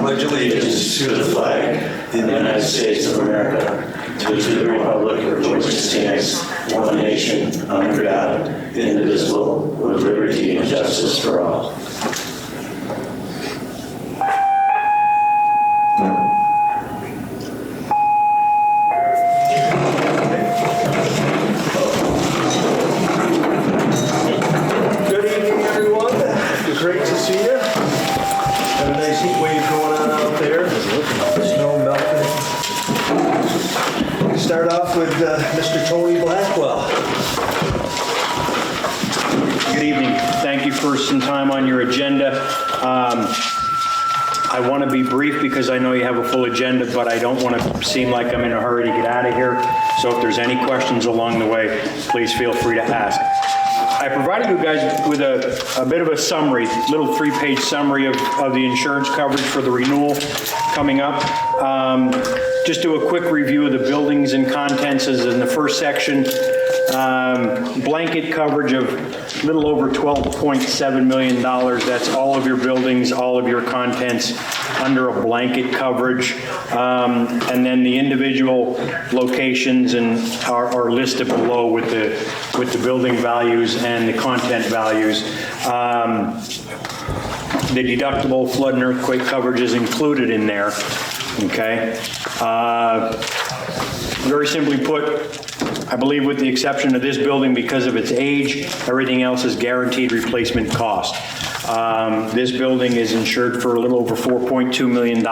Pledge allegiance to the flag of the United States of America, to the republic for which it stands, one nation, under God, indivisible, with liberty and justice for all. Good evening, everyone. Great to see you. Got a nice heat wave going on out there. Snow melting. Start off with Mr. Tony Blackwell. Good evening. Thank you for some time on your agenda. I want to be brief because I know you have a full agenda, but I don't want to seem like I'm in a hurry to get out of here. So if there's any questions along the way, please feel free to ask. I provided you guys with a bit of a summary, little 3-page summary of the insurance coverage for the renewal coming up. Just do a quick review of the buildings and contents as in the first section. Blanket coverage of a little over $12.7 million. That's all of your buildings, all of your contents under a blanket coverage. And then the individual locations are listed below with the building values and the content values. The deductible flood and earthquake coverage is included in there, okay? Very simply put, I believe with the exception of this building, because of its age, everything else is guaranteed replacement cost. This building is insured for a little over $4.2 million.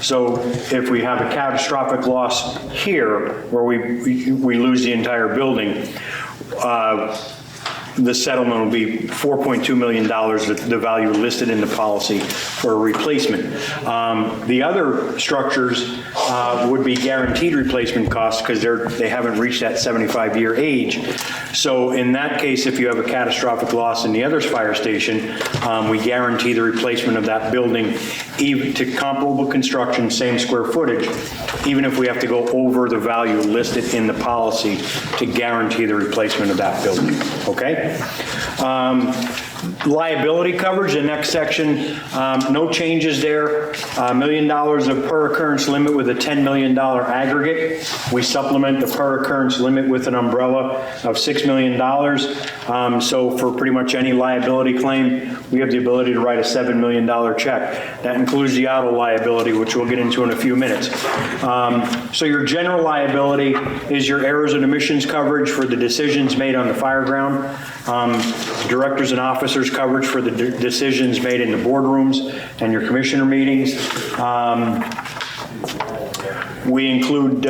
So if we have a catastrophic loss here, where we lose the entire building, the settlement will be $4.2 million, the value listed in the policy for a replacement. The other structures would be guaranteed replacement costs because they haven't reached that 75-year age. So in that case, if you have a catastrophic loss in the other fire station, we guarantee the replacement of that building even to comparable construction, same square footage, even if we have to go over the value listed in the policy to guarantee the replacement of that building, okay? Liability coverage, the next section, no changes there. $1 million of per occurrence limit with a $10 million aggregate. We supplement the per occurrence limit with an umbrella of $6 million. So for pretty much any liability claim, we have the ability to write a $7 million check. That includes the auto liability, which we'll get into in a few minutes. So your general liability is your errors and omissions coverage for the decisions made on the fire ground. Directors and officers coverage for the decisions made in the boardrooms and your commissioner meetings. We include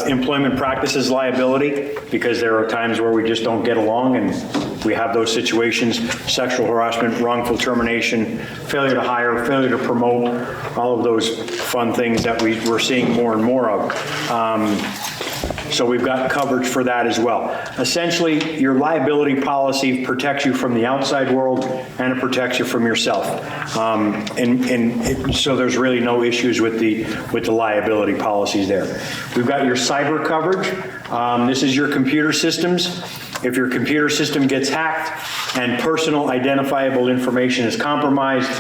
employment practices liability because there are times where we just don't get along and we have those situations: sexual harassment, wrongful termination, failure to hire, failure to promote, all of those fun things that we're seeing more and more of. So we've got coverage for that as well. Essentially, your liability policy protects you from the outside world and it protects you from yourself. So there's really no issues with the liability policies there. We've got your cyber coverage. This is your computer systems. If your computer system gets hacked and personal identifiable information is compromised,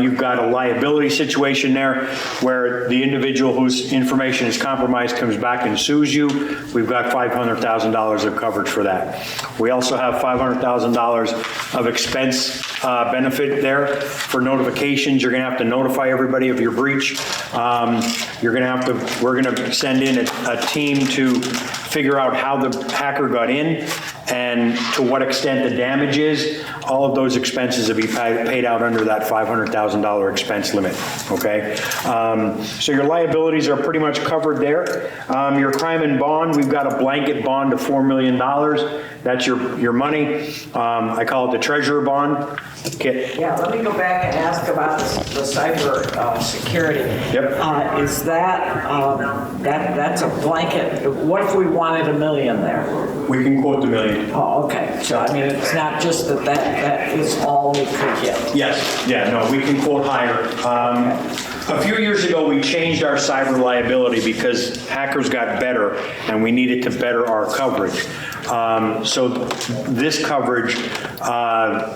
you've got a liability situation there where the individual whose information is compromised comes back and sues you. We've got $500,000 of coverage for that. We also have $500,000 of expense benefit there for notifications. You're going to have to notify everybody of your breach. We're going to send in a team to figure out how the hacker got in and to what extent the damage is. All of those expenses will be paid out under that $500,000 expense limit, okay? So your liabilities are pretty much covered there. Your crime and bond, we've got a blanket bond of $4 million. That's your money. I call it the treasurer bond. Okay. Yeah, let me go back and ask about the cyber security. Yep. Is that's a blanket? What if we wanted $1 million there? We can quote the $1 million. Oh, okay. So I mean, it's not just that is all we could get. Yes. Yeah. No, we can quote higher. A few years ago, we changed our cyber liability because hackers got better and we needed to better our coverage. So this coverage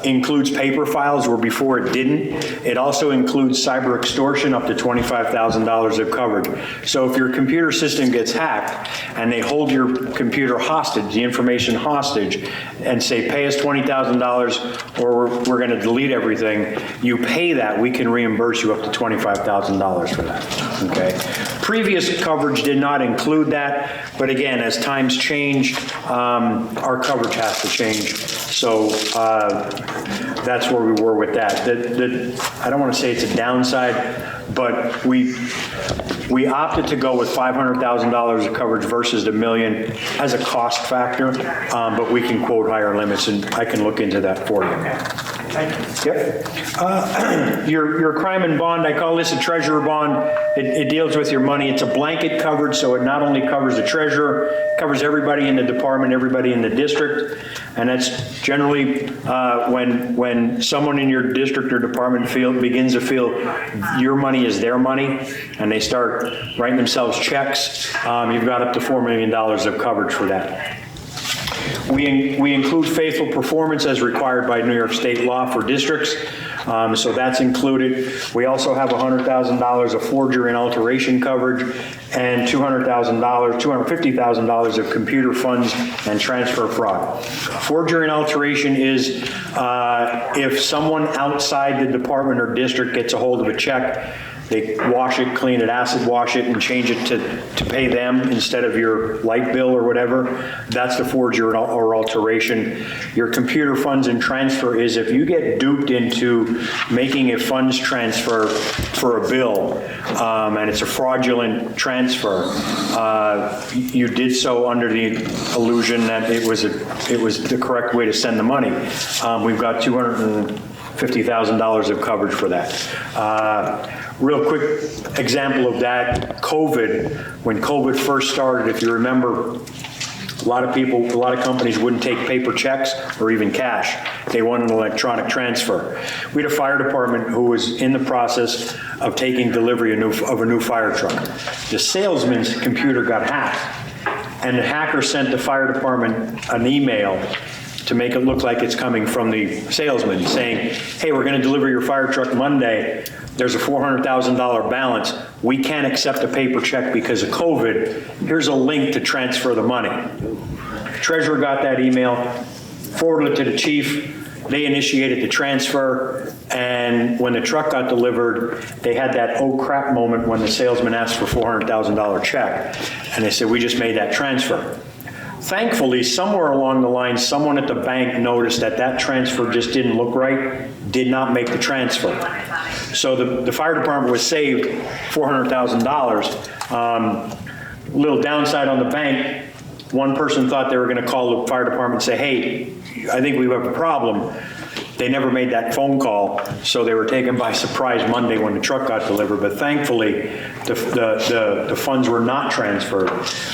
includes paper files where before it didn't. It also includes cyber extortion up to $25,000 of coverage. So if your computer system gets hacked and they hold your computer hostage, the information hostage, and say, pay us $20,000 or we're going to delete everything, you pay that, we can reimburse you up to $25,000 for that, okay? Previous coverage did not include that, but again, as times change, our coverage has to change. So that's where we were with that. I don't want to say it's a downside, but we opted to go with $500,000 of coverage versus the $1 million as a cost factor, but we can quote higher limits, and I can look into that for you. Yep. Your crime and bond, I call this a treasurer bond. It deals with your money. It's a blanket coverage, so it not only covers the treasurer, it covers everybody in the department, everybody in the district, and that's generally when someone in your district or department begins to feel your money is their money, and they start writing themselves checks, you've got up to $4 million of coverage for that. We include faithful performance as required by New York State law for districts, so that's included. We also have $100,000 of forgery and alteration coverage and $250,000 of computer funds and transfer fraud. Forgery and alteration is if someone outside the department or district gets a hold of a check, they wash it, clean it, acid wash it, and change it to pay them instead of your light bill or whatever. That's the forgery or alteration. Your computer funds and transfer is if you get duped into making a funds transfer for a bill, and it's a fraudulent transfer, you did so under the illusion that it was the correct way to send the money. We've got $250,000 of coverage for that. Real quick example of that, COVID. When COVID first started, if you remember, a lot of companies wouldn't take paper checks or even cash. They wanted an electronic transfer. We had a fire department who was in the process of taking delivery of a new fire truck. The salesman's computer got hacked, and the hacker sent the fire department an email to make it look like it's coming from the salesman saying, hey, we're going to deliver your fire truck Monday. There's a $400,000 balance. We can't accept a paper check because of COVID. Here's a link to transfer the money. Treasurer got that email, forwarded it to the chief. They initiated the transfer, and when the truck got delivered, they had that oh crap moment when the salesman asked for $400,000 check, and they said, we just made that transfer. Thankfully, somewhere along the line, someone at the bank noticed that transfer just didn't look right, did not make the transfer. So the fire department was saved $400,000. Little downside on the bank, one person thought they were going to call the fire department and say, hey, I think we have a problem. They never made that phone call, so they were taken by surprise Monday when the truck got delivered. But thankfully, the funds were not transferred.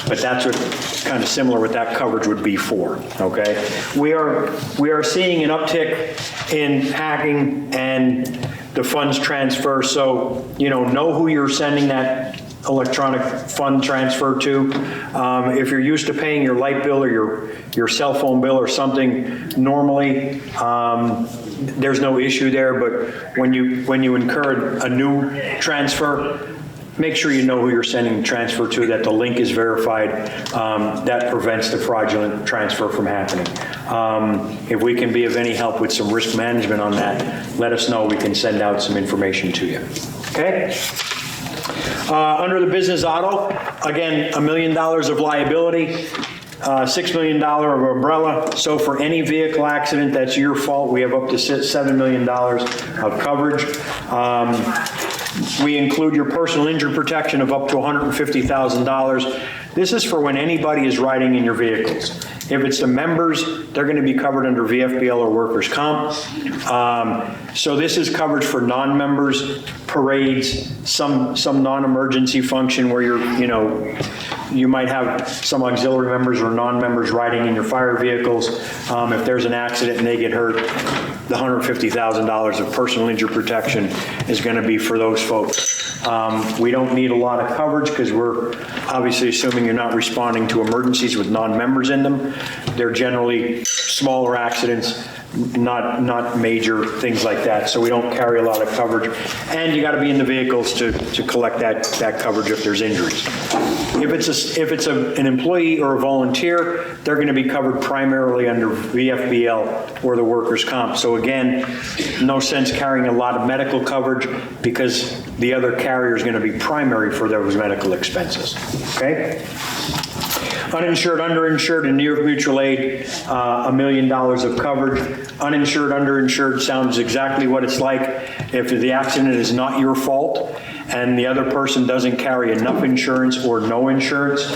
But that's what kind of similar what that coverage would be for. Okay, we are seeing an uptick in hacking and the funds transfer. So know who you're sending that electronic fund transfer to. If you're used to paying your light bill or your cell phone bill or something normally, there's no issue there, but when you incur a new transfer, make sure you know who you're sending the transfer to, that the link is verified. That prevents the fraudulent transfer from happening. If we can be of any help with some risk management on that, let us know. We can send out some information to you. Okay? Under the business auto, again, $1 million of liability, $6 million of umbrella. So for any vehicle accident that's your fault, we have up to $7 million of coverage. We include your personal injury protection of up to $150,000. This is for when anybody is riding in your vehicles. If it's the members, they're going to be covered under VFBL or workers' comp. So this is coverage for non-members, parades, some non-emergency function where you're, you might have some auxiliary members or non-members riding in your fire vehicles. If there's an accident and they get hurt, the $150,000 of personal injury protection is going to be for those folks. We don't need a lot of coverage because we're obviously assuming you're not responding to emergencies with non-members in them. They're generally smaller accidents, not major things like that, so we don't carry a lot of coverage. And you got to be in the vehicles to collect that coverage if there's injuries. If it's an employee or a volunteer, they're going to be covered primarily under VFBL or the workers' comp. So again, no sense carrying a lot of medical coverage because the other carrier is going to be primary for those medical expenses. Okay? Uninsured, underinsured, in New York Mutual Aid, $1 million of coverage. Uninsured, underinsured sounds exactly what it's like. If the accident is not your fault and the other person doesn't carry enough insurance or no insurance,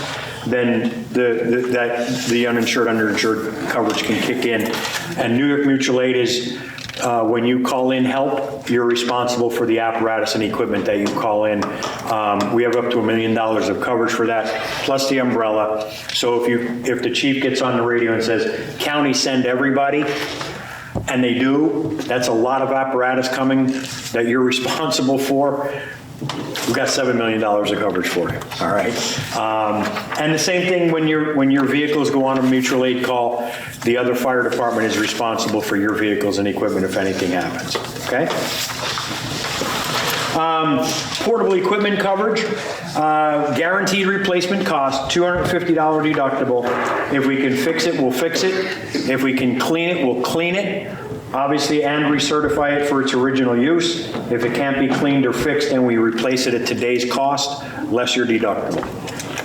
then the uninsured, underinsured coverage can kick in. And New York Mutual Aid is when you call in help, you're responsible for the apparatus and equipment that you call in. We have up to $1 million of coverage for that, plus the umbrella. So if the chief gets on the radio and says, county send everybody, and they do, that's a lot of apparatus coming that you're responsible for. We've got $7 million of coverage for you, all right? And the same thing when your vehicles go on a mutual aid call, the other fire department is responsible for your vehicles and equipment if anything happens, okay? Portable equipment coverage, guaranteed replacement cost, $250 deductible. If we can fix it, we'll fix it. If we can clean it, we'll clean it. Obviously, and recertify it for its original use. If it can't be cleaned or fixed, then we replace it at today's cost, less your deductible.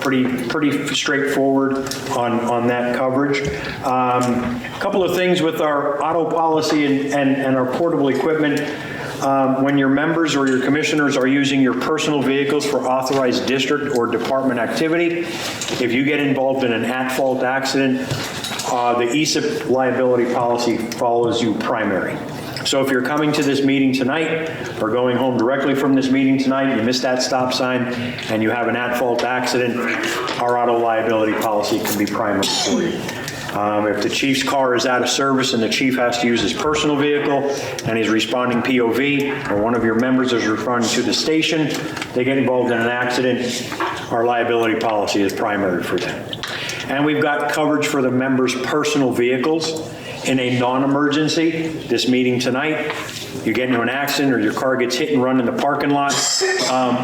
Pretty straightforward on that coverage. A couple of things with our auto policy and our portable equipment. When your members or your commissioners are using your personal vehicles for authorized district or department activity, if you get involved in an at-fault accident, the ESIP liability policy follows you primary. So if you're coming to this meeting tonight or going home directly from this meeting tonight, you missed that stop sign and you have an at-fault accident, our auto liability policy can be primary for you. If the chief's car is out of service and the chief has to use his personal vehicle and he's responding POV, or one of your members is responding to the station, they get involved in an accident, our liability policy is primary for them. And we've got coverage for the members' personal vehicles in a non-emergency. This meeting tonight, you get into an accident or your car gets hit and run in the parking lot,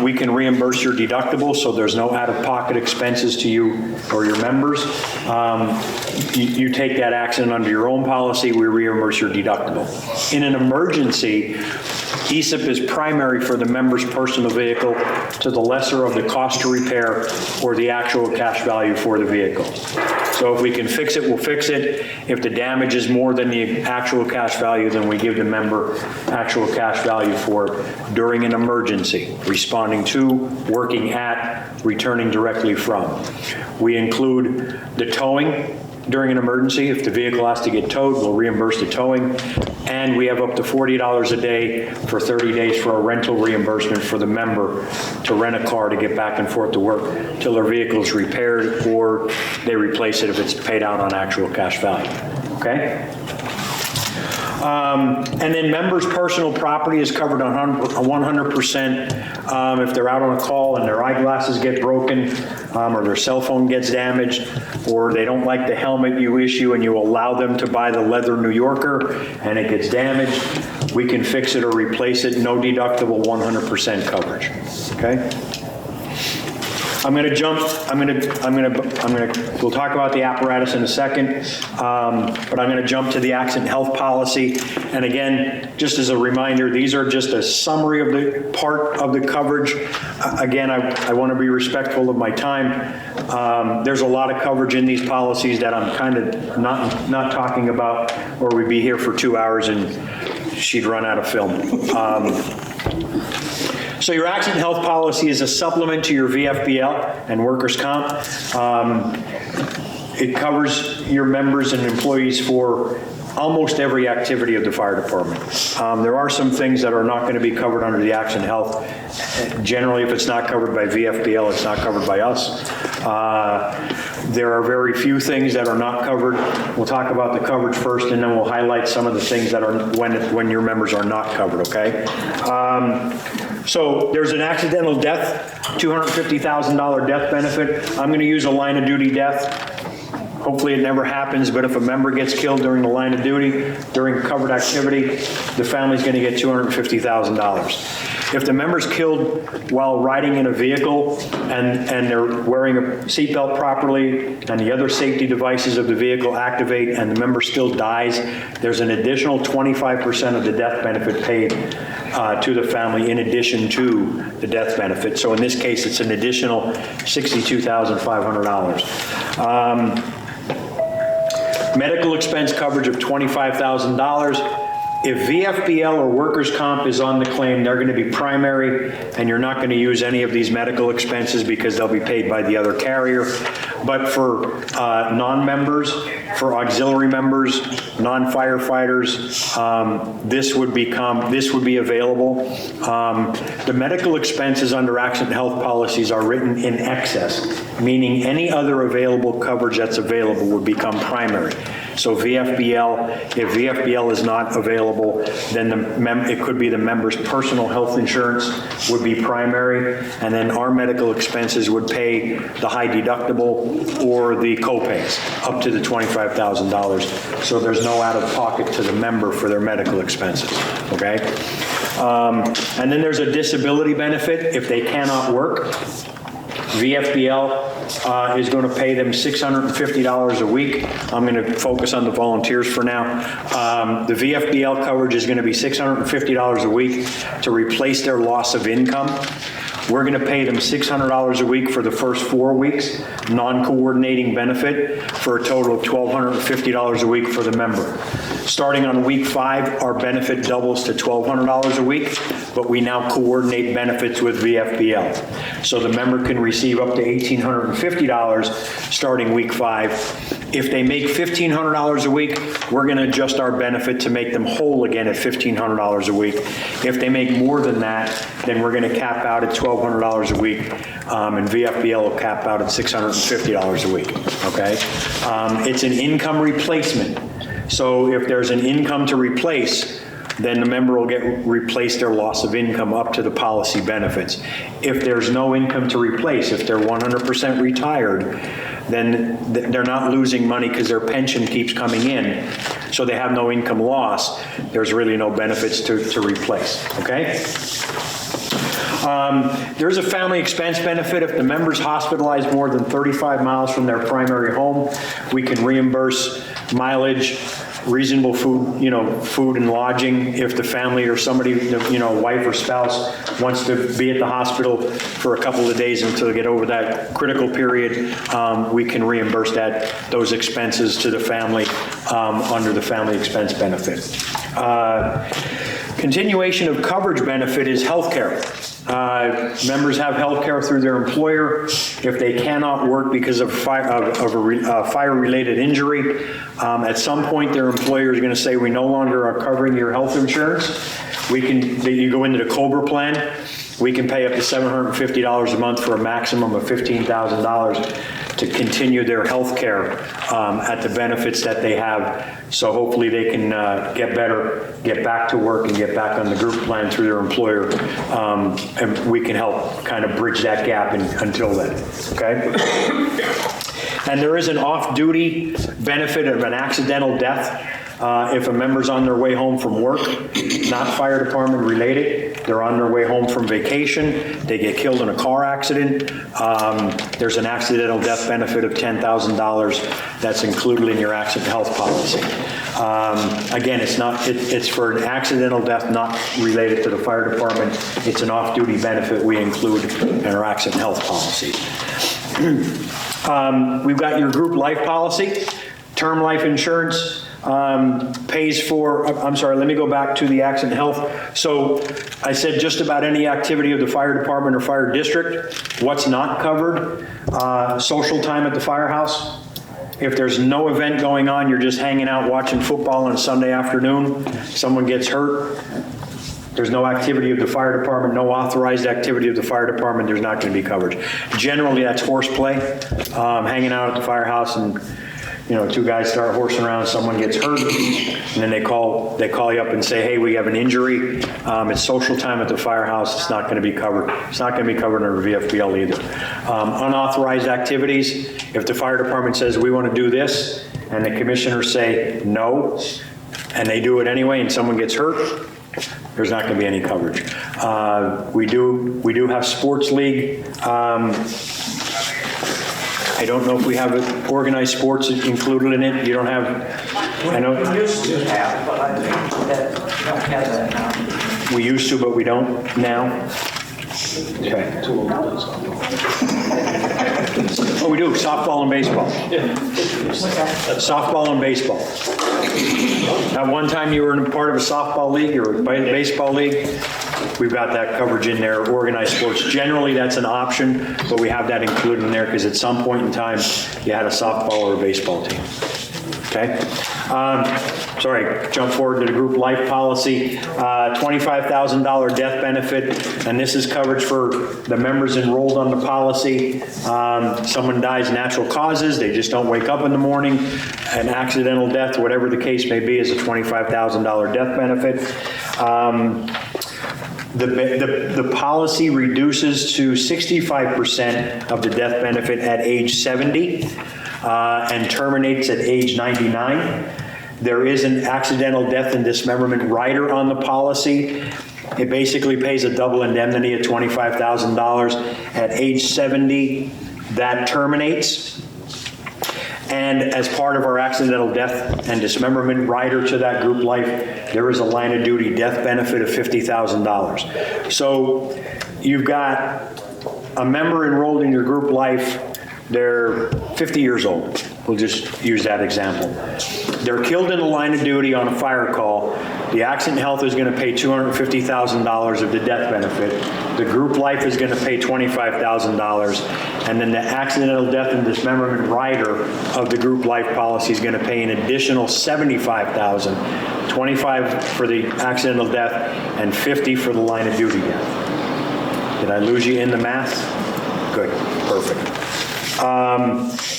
we can reimburse your deductible, so there's no out-of-pocket expenses to you or your members. You take that accident under your own policy, we reimburse your deductible. In an emergency, ESIP is primary for the member's personal vehicle to the lesser of the cost to repair or the actual cash value for the vehicle. So if we can fix it, we'll fix it. If the damage is more than the actual cash value, then we give the member actual cash value for it during an emergency, responding to, working at, returning directly from. We include the towing during an emergency. If the vehicle has to get towed, we'll reimburse the towing. And we have up to $40 a day for 30 days for a rental reimbursement for the member to rent a car to get back and forth to work till their vehicle is repaired or they replace it if it's paid out on actual cash value, okay? And then members' personal property is covered on 100%. If they're out on a call and their eyeglasses get broken, or their cell phone gets damaged, or they don't like the helmet you issue and you allow them to buy the leather New Yorker and it gets damaged, we can fix it or replace it, no deductible, 100% coverage, okay? We'll talk about the apparatus in a second, but I'm going to jump to the accident health policy. And again, just as a reminder, these are just a summary of the part of the coverage. Again, I want to be respectful of my time. There's a lot of coverage in these policies that I'm kind of not talking about, or we'd be here for 2 hours and she'd run out of film. So your accident health policy is a supplement to your VFBL and workers' comp. It covers your members and employees for almost every activity of the fire department. There are some things that are not going to be covered under the Accident Health. Generally, if it's not covered by VFBL, it's not covered by us. There are very few things that are not covered. We'll talk about the coverage first, and then we'll highlight some of the things that are when your members are not covered, okay? So there's an accidental death, $250,000 death benefit. I'm going to use a line of duty death. Hopefully it never happens, but if a member gets killed during the line of duty, during covered activity, the family's going to get $250,000. If the member's killed while riding in a vehicle and they're wearing a seatbelt properly and the other safety devices of the vehicle activate and the member still dies, there's an additional 25% of the death benefit paid to the family in addition to the death benefit. So in this case, it's an additional $62,500. Medical expense coverage of $25,000. If VFBL or workers' comp is on the claim, they're going to be primary, and you're not going to use any of these medical expenses because they'll be paid by the other carrier. But for non-members, for auxiliary members, non-firefighters, this would be available. The medical expenses under accident health policies are written in excess, meaning any other available coverage that's available would become primary. So VFBL, if VFBL is not available, then it could be the member's personal health insurance would be primary, and then our medical expenses would pay the high deductible or the copays up to the $25,000. So there's no out-of-pocket to the member for their medical expenses, okay? And then there's a disability benefit if they cannot work. VFBL is going to pay them $650 a week. I'm going to focus on the volunteers for now. The VFBL coverage is going to be $650 a week to replace their loss of income. We're going to pay them $600 a week for the first 4 weeks, non-coordinating benefit, for a total of $1,250 a week for the member. Starting on week 5, our benefit doubles to $1,200 a week, but we now coordinate benefits with VFBL. So the member can receive up to $1,850 starting week 5. If they make $1,500 a week, we're going to adjust our benefit to make them whole again at $1,500 a week. If they make more than that, then we're going to cap out at $1,200 a week, and VFBL will cap out at $650 a week, okay? It's an income replacement. So if there's an income to replace, then the member will replace their loss of income up to the policy benefits. If there's no income to replace, if they're 100% retired, then they're not losing money because their pension keeps coming in, so they have no income loss. There's really no benefits to replace, okay? There's a family expense benefit. If the member's hospitalized more than 35 miles from their primary home, we can reimburse mileage, reasonable food, food and lodging. If the family or somebody, wife or spouse wants to be at the hospital for a couple of days until they get over that critical period, we can reimburse those expenses to the family under the family expense benefit. Continuation of coverage benefit is health care. Members have health care through their employer. If they cannot work because of a fire-related injury, at some point their employer is going to say, we no longer are covering your health insurance. You go into the COBRA plan. We can pay up to $750 a month for a maximum of $15,000 to continue their health care at the benefits that they have. So hopefully they can get better, get back to work, and get back on the group plan through their employer. And we can help kind of bridge that gap until then, okay? And there is an off-duty benefit of an accidental death. If a member's on their way home from work, not fire department related, they're on their way home from vacation, they get killed in a car accident, there's an accidental death benefit of $10,000 that's included in your accident health policy. Again, it's for an accidental death not related to the fire department. It's an off-duty benefit we include in our accident health policy. We've got your group life policy, term life insurance. Pays for, I'm sorry, let me go back to the accident health. So I said just about any activity of the fire department or fire district. What's not covered? Social time at the firehouse. If there's no event going on, you're just hanging out watching football on a Sunday afternoon, someone gets hurt, there's no activity of the fire department, no authorized activity of the fire department, there's not going to be coverage. Generally, that's horseplay, hanging out at the firehouse and, you know, two guys start horsing around, someone gets hurt, and then they call you up and say, hey, we have an injury. It's social time at the firehouse. It's not going to be covered. It's not going to be covered under VFBL either. Unauthorized activities, if the fire department says we want to do this, and the commissioners say no, and they do it anyway, and someone gets hurt, there's not going to be any coverage. We do have sports league. I don't know if we have organized sports included in it. You don't have, I know. We used to have, but I think that we don't have that now. We used to, but we don't now. Okay. Oh, we do, softball and baseball. Softball and baseball. At one time you were in part of a softball league or a baseball league, we've got that coverage in there. Organized sports, generally that's an option, but we have that included in there because at some point in time you had a softball or a baseball team. Okay. Sorry, jump forward to the group life policy, $25,000 death benefit, and this is coverage for the members enrolled on the policy. Someone dies natural causes, they just don't wake up in the morning, an accidental death, whatever the case may be, is a $25,000 death benefit. The policy reduces to 65% of the death benefit at age 70 and terminates at age 99. There is an accidental death and dismemberment rider on the policy. It basically pays a double indemnity of $25,000. At age 70, that terminates. And as part of our accidental death and dismemberment rider to that group life, there is a line of duty death benefit of $50,000. So you've got a member enrolled in your group life, they're 50 years old. We'll just use that example. They're killed in the line of duty on a fire call. The accident health is going to pay $250,000 of the death benefit. The group life is going to pay $25,000. And then the accidental death and dismemberment rider of the group life policy is going to pay an additional $75,000, $25,000 for the accidental death and $50,000 for the line of duty death. Did I lose you in the math? Good, perfect.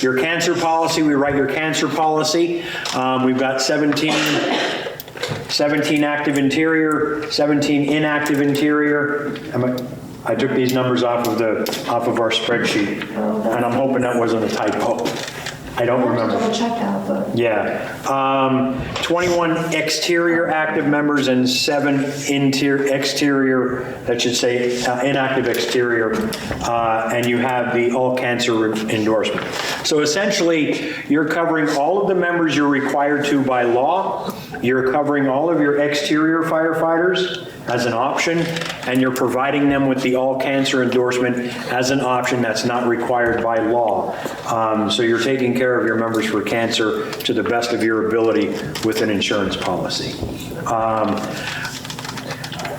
Your cancer policy, we write your cancer policy. We've got 17 active interior, 17 inactive interior. I took these numbers off of our spreadsheet, and I'm hoping that wasn't a typo. I don't remember. Double check that, but. Yeah. 21 exterior active members and 7 exterior, that should say inactive exterior, and you have the all cancer endorsement. So essentially, you're covering all of the members you're required to by law, you're covering all of your exterior firefighters as an option, and you're providing them with the all cancer endorsement as an option that's not required by law. So you're taking care of your members for cancer to the best of your ability with an insurance policy.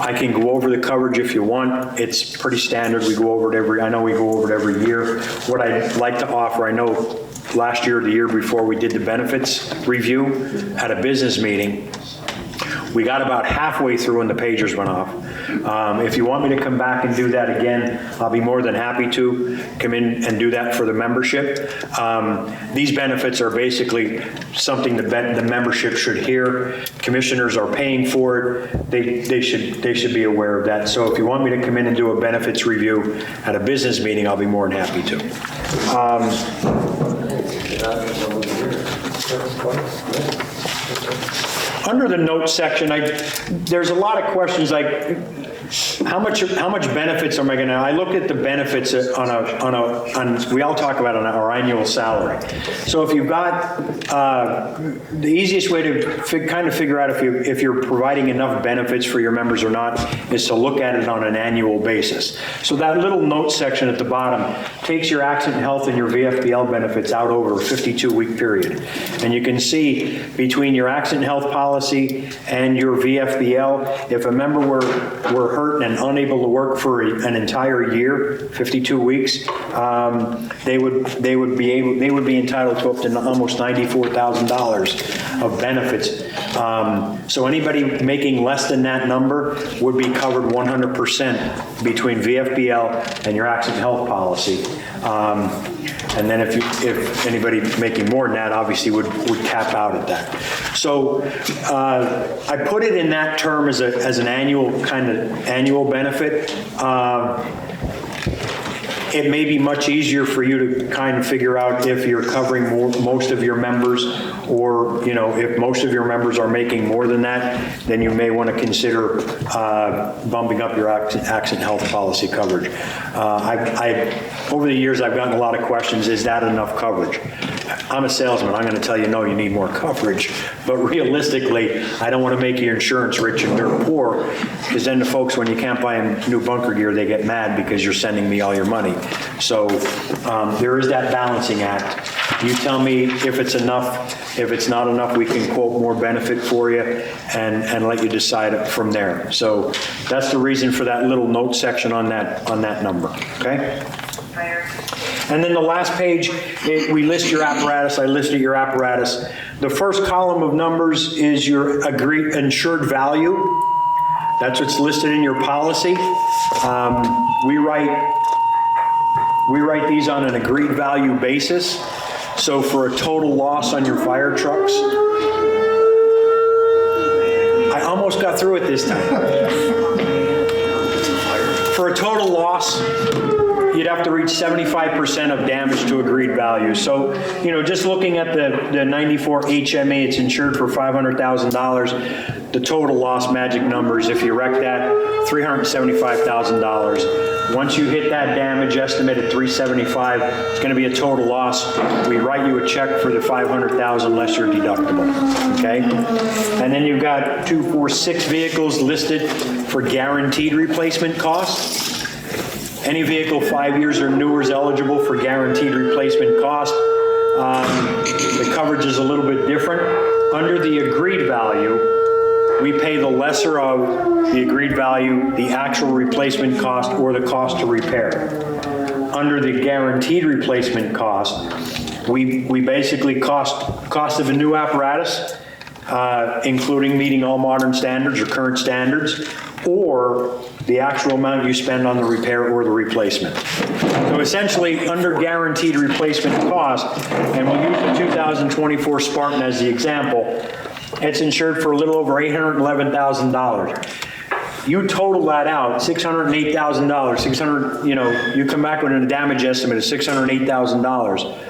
I can go over the coverage if you want. It's pretty standard. We go over it I know we go over it every year. What I'd like to offer, I know last year or the year before we did the benefits review at a business meeting. We got about halfway through and the pagers went off. If you want me to come back and do that again, I'll be more than happy to come in and do that for the membership. These benefits are basically something the membership should hear. Commissioners are paying for it. They should be aware of that. So if you want me to come in and do a benefits review at a business meeting, I'll be more than happy to. Under the notes section, there's a lot of questions like, how much benefits am I going to? I looked at the benefits on we all talk about on our annual salary. So if you've got the easiest way to kind of figure out if you're providing enough benefits for your members or not is to look at it on an annual basis. So that little note section at the bottom takes your accident health and your VFBL benefits out over a 52-week period, and you can see between your accident health policy and your VFBL, if a member were hurt hurt and unable to work for an entire year, 52 weeks, they would be entitled to up to almost $94,000 of benefits. So anybody making less than that number would be covered 100% between VFBL and your accident health policy. And then if anybody making more than that, obviously would cap out at that. So I put it in that term as an annual benefit. It may be much easier for you to kind of figure out if you're covering most of your members, or if most of your members are making more than that, then you may want to consider bumping up your accident health policy coverage. Over the years, I've gotten a lot of questions, is that enough coverage? I'm a salesman, I'm going to tell you, no, you need more coverage. But realistically, I don't want to make your insurance rich and dirt poor, because then the folks, when you can't buy them new bunker gear, they get mad because you're sending me all your money. So there is that balancing act. You tell me if it's enough. If it's not enough, we can quote more benefit for you and let you decide from there. So that's the reason for that little note section on that number, okay? And then the last page, we list your apparatus. I listed your apparatus. The first column of numbers is your insured value. That's what's listed in your policy. We write these on an agreed value basis. So for a total loss on your fire trucks, I almost got through it this time. For a total loss, you'd have to reach 75% of damage to agreed value. So, just looking at the 94 HMA, it's insured for $500,000. The total loss magic numbers, if you wreck that, $375,000. Once you hit that damage estimate at $375,000, it's going to be a total loss. We write you a check for the $500,000 less your deductible, okay? And then you've got 2, 4, 6 vehicles listed for guaranteed replacement costs. Any vehicle 5 years or newer is eligible for guaranteed replacement cost. The coverage is a little bit different. Under the agreed value, we pay the lesser of the agreed value, the actual replacement cost, or the cost to repair. Under the guaranteed replacement cost, we basically cost of a new apparatus, including meeting all modern standards or current standards, or the actual amount you spend on the repair or the replacement. So essentially, under guaranteed replacement cost, and we'll use the 2024 Spartan as the example, it's insured for a little over $811,000. You total that out, $608,000, you come back with a damage estimate of $608,000.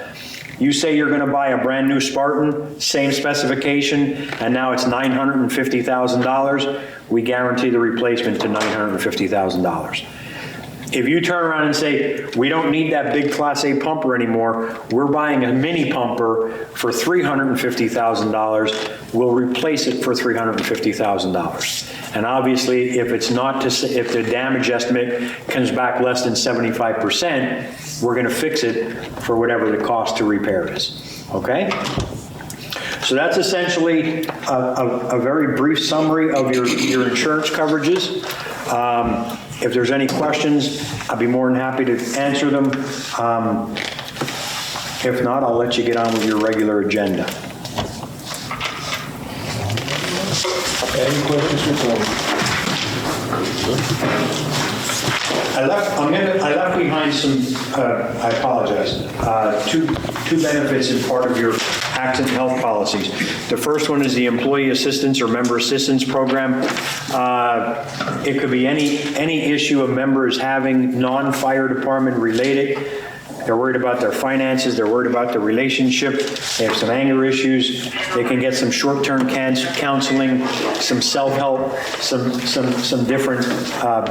You say you're going to buy a brand new Spartan, same specification, and now it's $950,000. We guarantee the replacement to $950,000. If you turn around and say, we don't need that big Class A pumper anymore, we're buying a mini pumper for $350,000, we'll replace it for $350,000. And obviously, if the damage estimate comes back less than 75%, we're going to fix it for whatever the cost to repair is, okay? So that's essentially a very brief summary of your insurance coverages. If there's any questions, I'd be more than happy to answer them. If not, I'll let you get on with your regular agenda. Any questions for I left behind some, I apologize, two benefits in part of your accident health policies. The first one is the Employee Assistance or Member Assistance Program. It could be any issue a member is having, non-fire department related. They're worried about their finances, they're worried about their relationship, they have some anger issues, they can get some short-term counseling, some self-help, some different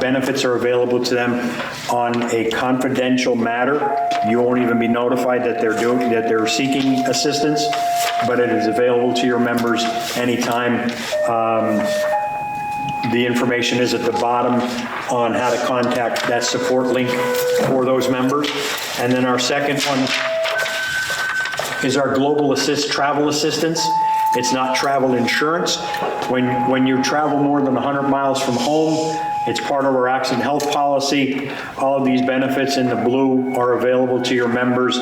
benefits are available to them on a confidential matter. You won't even be notified that they're seeking assistance, but it is available to your members anytime. The information is at the bottom on how to contact that support link for those members. And then our second one is our Global Assist travel assistance. It's not travel insurance. When you travel more than 100 miles from home, It's part of our accident health policy. All of these benefits in the blue are available to your members.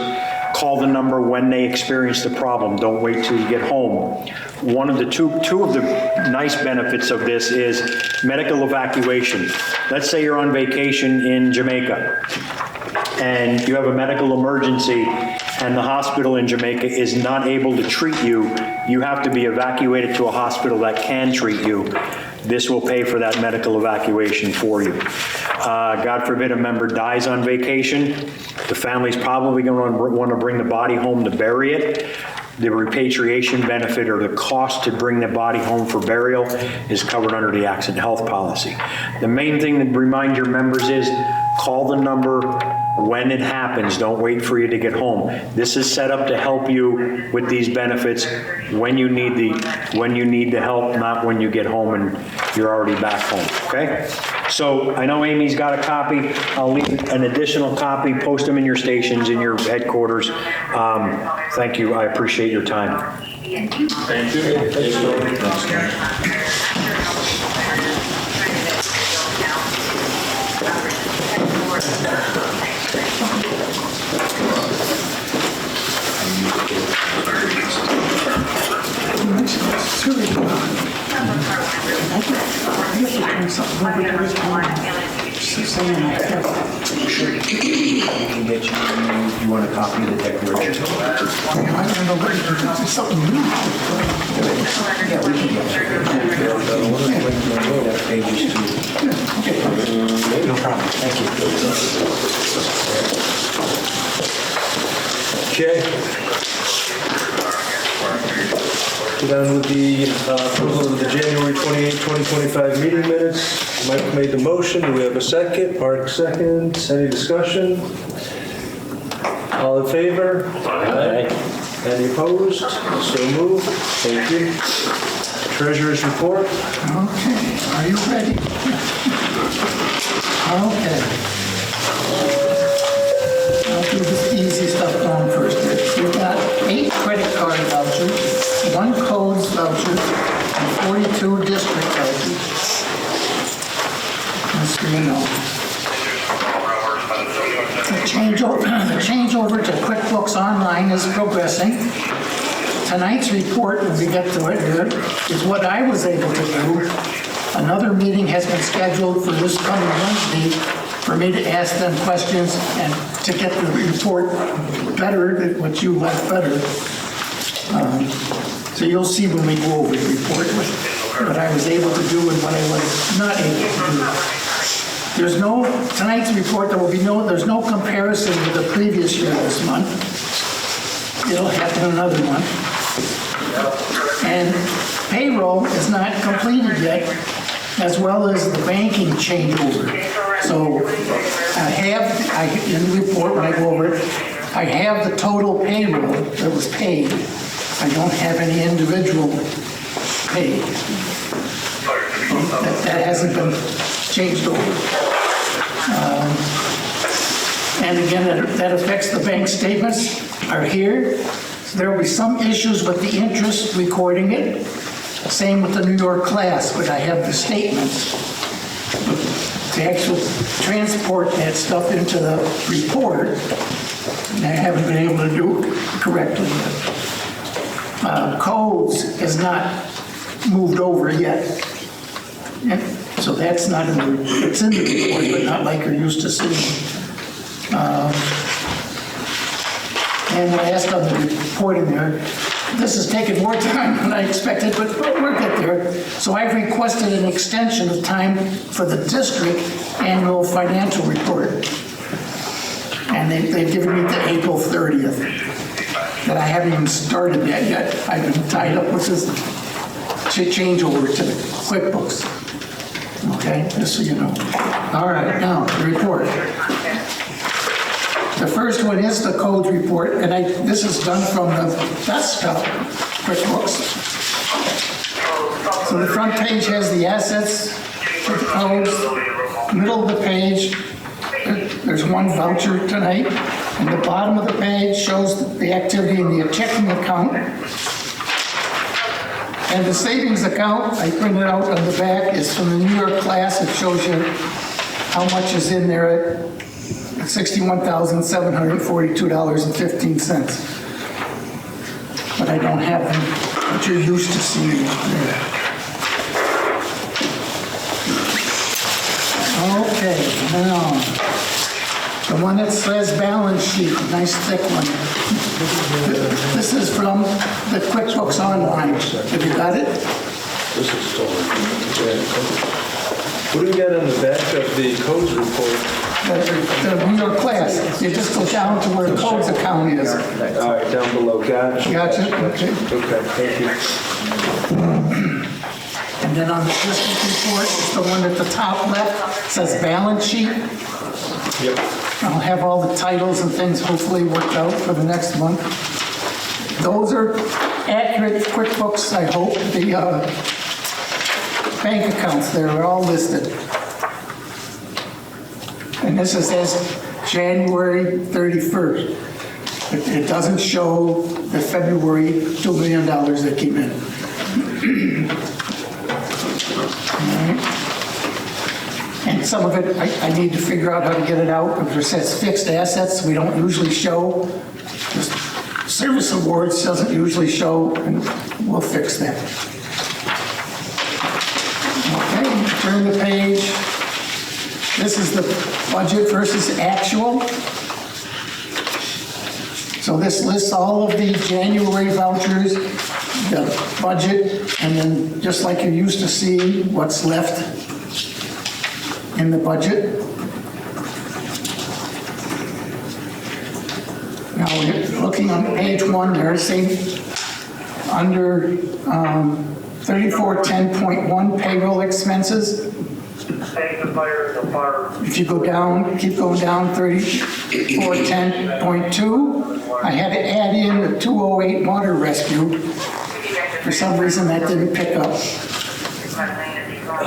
Call the number when they experience the problem. Don't wait till you get home. One of the two of the nice benefits of this is medical evacuation. Let's say you're on vacation in Jamaica and you have a medical emergency and the hospital in Jamaica is not able to treat you. You have to be evacuated to a hospital that can treat you. This will pay for that medical evacuation for you. God forbid a member dies on vacation. The family's probably going to want to bring the body home to bury it. The repatriation benefit or the cost to bring the body home for burial is covered under the accident health policy. The main thing to remind your members is call the number when it happens. Don't wait for you to get home. This is set up to help you with these benefits when you need the help, not when you get home and you're already back home, okay? So I know Amy's got a copy. I'll leave an additional copy, post them in your stations, in your headquarters. Thank you, I appreciate your time. Thank you. You want a copy of the declaration? No problem, thank you. Okay. Get on with the approval of the January 28, 2025 meeting minutes. Mike made the motion. Do we have a second? Mark seconds. Any discussion? All in favor? Aye. Any opposed? So moved. Thank you. Treasurer's report. Okay, are you ready? Okay. I'll do this easy stuff going first. We've got 8 credit card vouchers, 1 codes voucher, and 42 district vouchers. Just so you know. The changeover to QuickBooks Online is progressing. Tonight's report, when we get to it here, is what I was able to do. Another meeting has been scheduled for this coming Wednesday for me to ask them questions and to get the report better, what you like better. So you'll see when we go over the report what I was able to do and what I was not able to do. There's no, tonight's report, there's no comparison with the previous year this month. It'll happen another month. And payroll is not completed yet, as well as the banking changeover. So in the report, when I go over it, I have the total payroll that was paid. I don't have any individual paid. That hasn't been changed over. And again, that affects the bank statements are here. There will be some issues with the interest recording it. Same with the New York class, but I have the statements. To actually transport that stuff into the report, and I haven't been able to do it correctly yet. Codes is not moved over yet. So that's not in the, it's in the report, but not like you're used to seeing. And last on the report in there, this has taken more time than I expected, but we'll get there. So I've requested an extension of time for the district annual financial report. And they've given me to April 30th. That I haven't even started that yet. I've been tied up with this changeover to the QuickBooks. Okay, just so you know. All right, now the report. The first one is the code report, and this is done from the desktop QuickBooks. So the front page has the assets, the codes. Middle of the page, there's 1 voucher tonight. And the bottom of the page shows the activity in the checking account. And the savings account, I printed out on the back, is from the New York class. It shows you how much is in there at $61,742.15. But I don't have them, what you're used to seeing there. Okay, now, the one that says balance sheet, nice thick one. This is from the QuickBooks Online. Have you got it? This is totally. What do we got on the back of the codes report? The New York class. You just go down to where the codes account is. All right, down below, gotcha. Gotcha, okay. Okay, thank you. And then on the district report, it's the one at the top left, says balance sheet. Yep. I'll have all the titles and things hopefully worked out for the next month. Those are accurate QuickBooks, I hope. The bank accounts there are all listed. And this is as January 31st. It doesn't show the February $2 million that came in. All right. And some of it, I need to figure out how to get it out, because it says fixed assets, we don't usually show. Just service awards doesn't usually show, and we'll fix that. Okay, turn the page. This is the budget versus actual. So this lists all of the January vouchers, the budget, and then just like you're used to seeing, what's left in the budget. Now, looking on page 1 there, see, under 3410.1 payroll expenses. If you go down, keep going down, 3410.2, I had to add in the 208 water rescue. For some reason, that didn't pick up.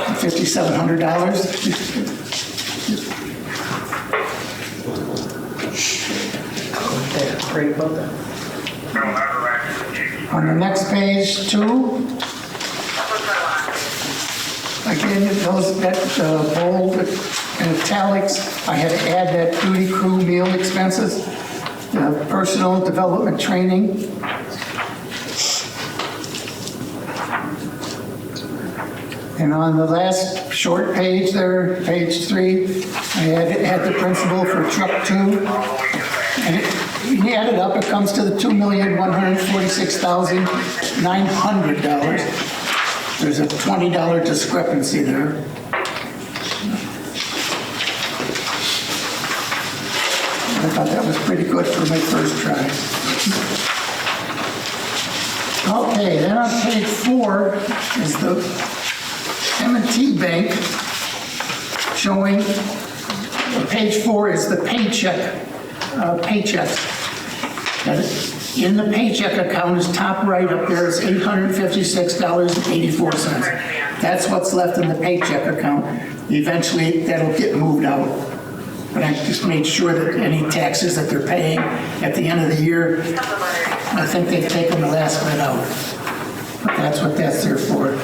$5,700. Great about that. On the next page, 2, again, those that bold and italics, I had to add that duty crew meal expenses, personal development training. And on the last short page there, page 3, I had to add the principal for truck 2. And when you add it up, it comes to the $2,146,900. There's a $20 discrepancy there. I thought that was pretty good for my first try. Okay, then on page 4 is the M&T Bank showing, page 4 is the paychecks. In the paycheck account is top right up there is $856.84. That's what's left in the paycheck account. Eventually, that'll get moved out. But I just made sure that any taxes that they're paying at the end of the year, I think they've taken the last bit out. But that's what that's there for.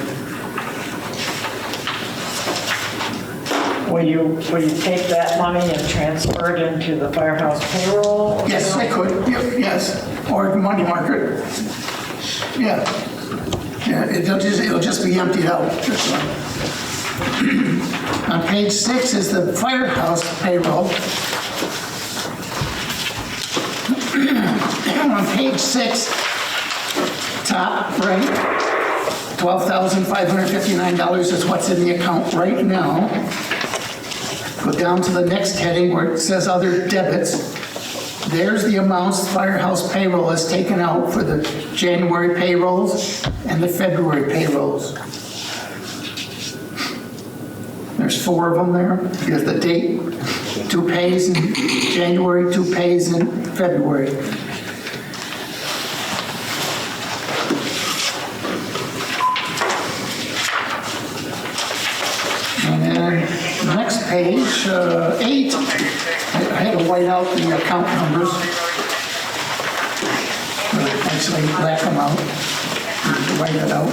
Will you take that money and transfer it into the firehouse payroll? Yes, I could, yes, or money market. Yeah, it'll just be emptied out. On page 6 is the firehouse payroll. On page 6, top right, $12,559 is what's in the account right now. Go down to the next heading where it says other debits. There's the amounts firehouse payroll has taken out for the January payrolls and the February payrolls. There's 4 of them there. Here's the date, 2 pays in January, 2 pays in February. And then the next page, 8, I had to white out the account numbers. Actually, black them out. write it out.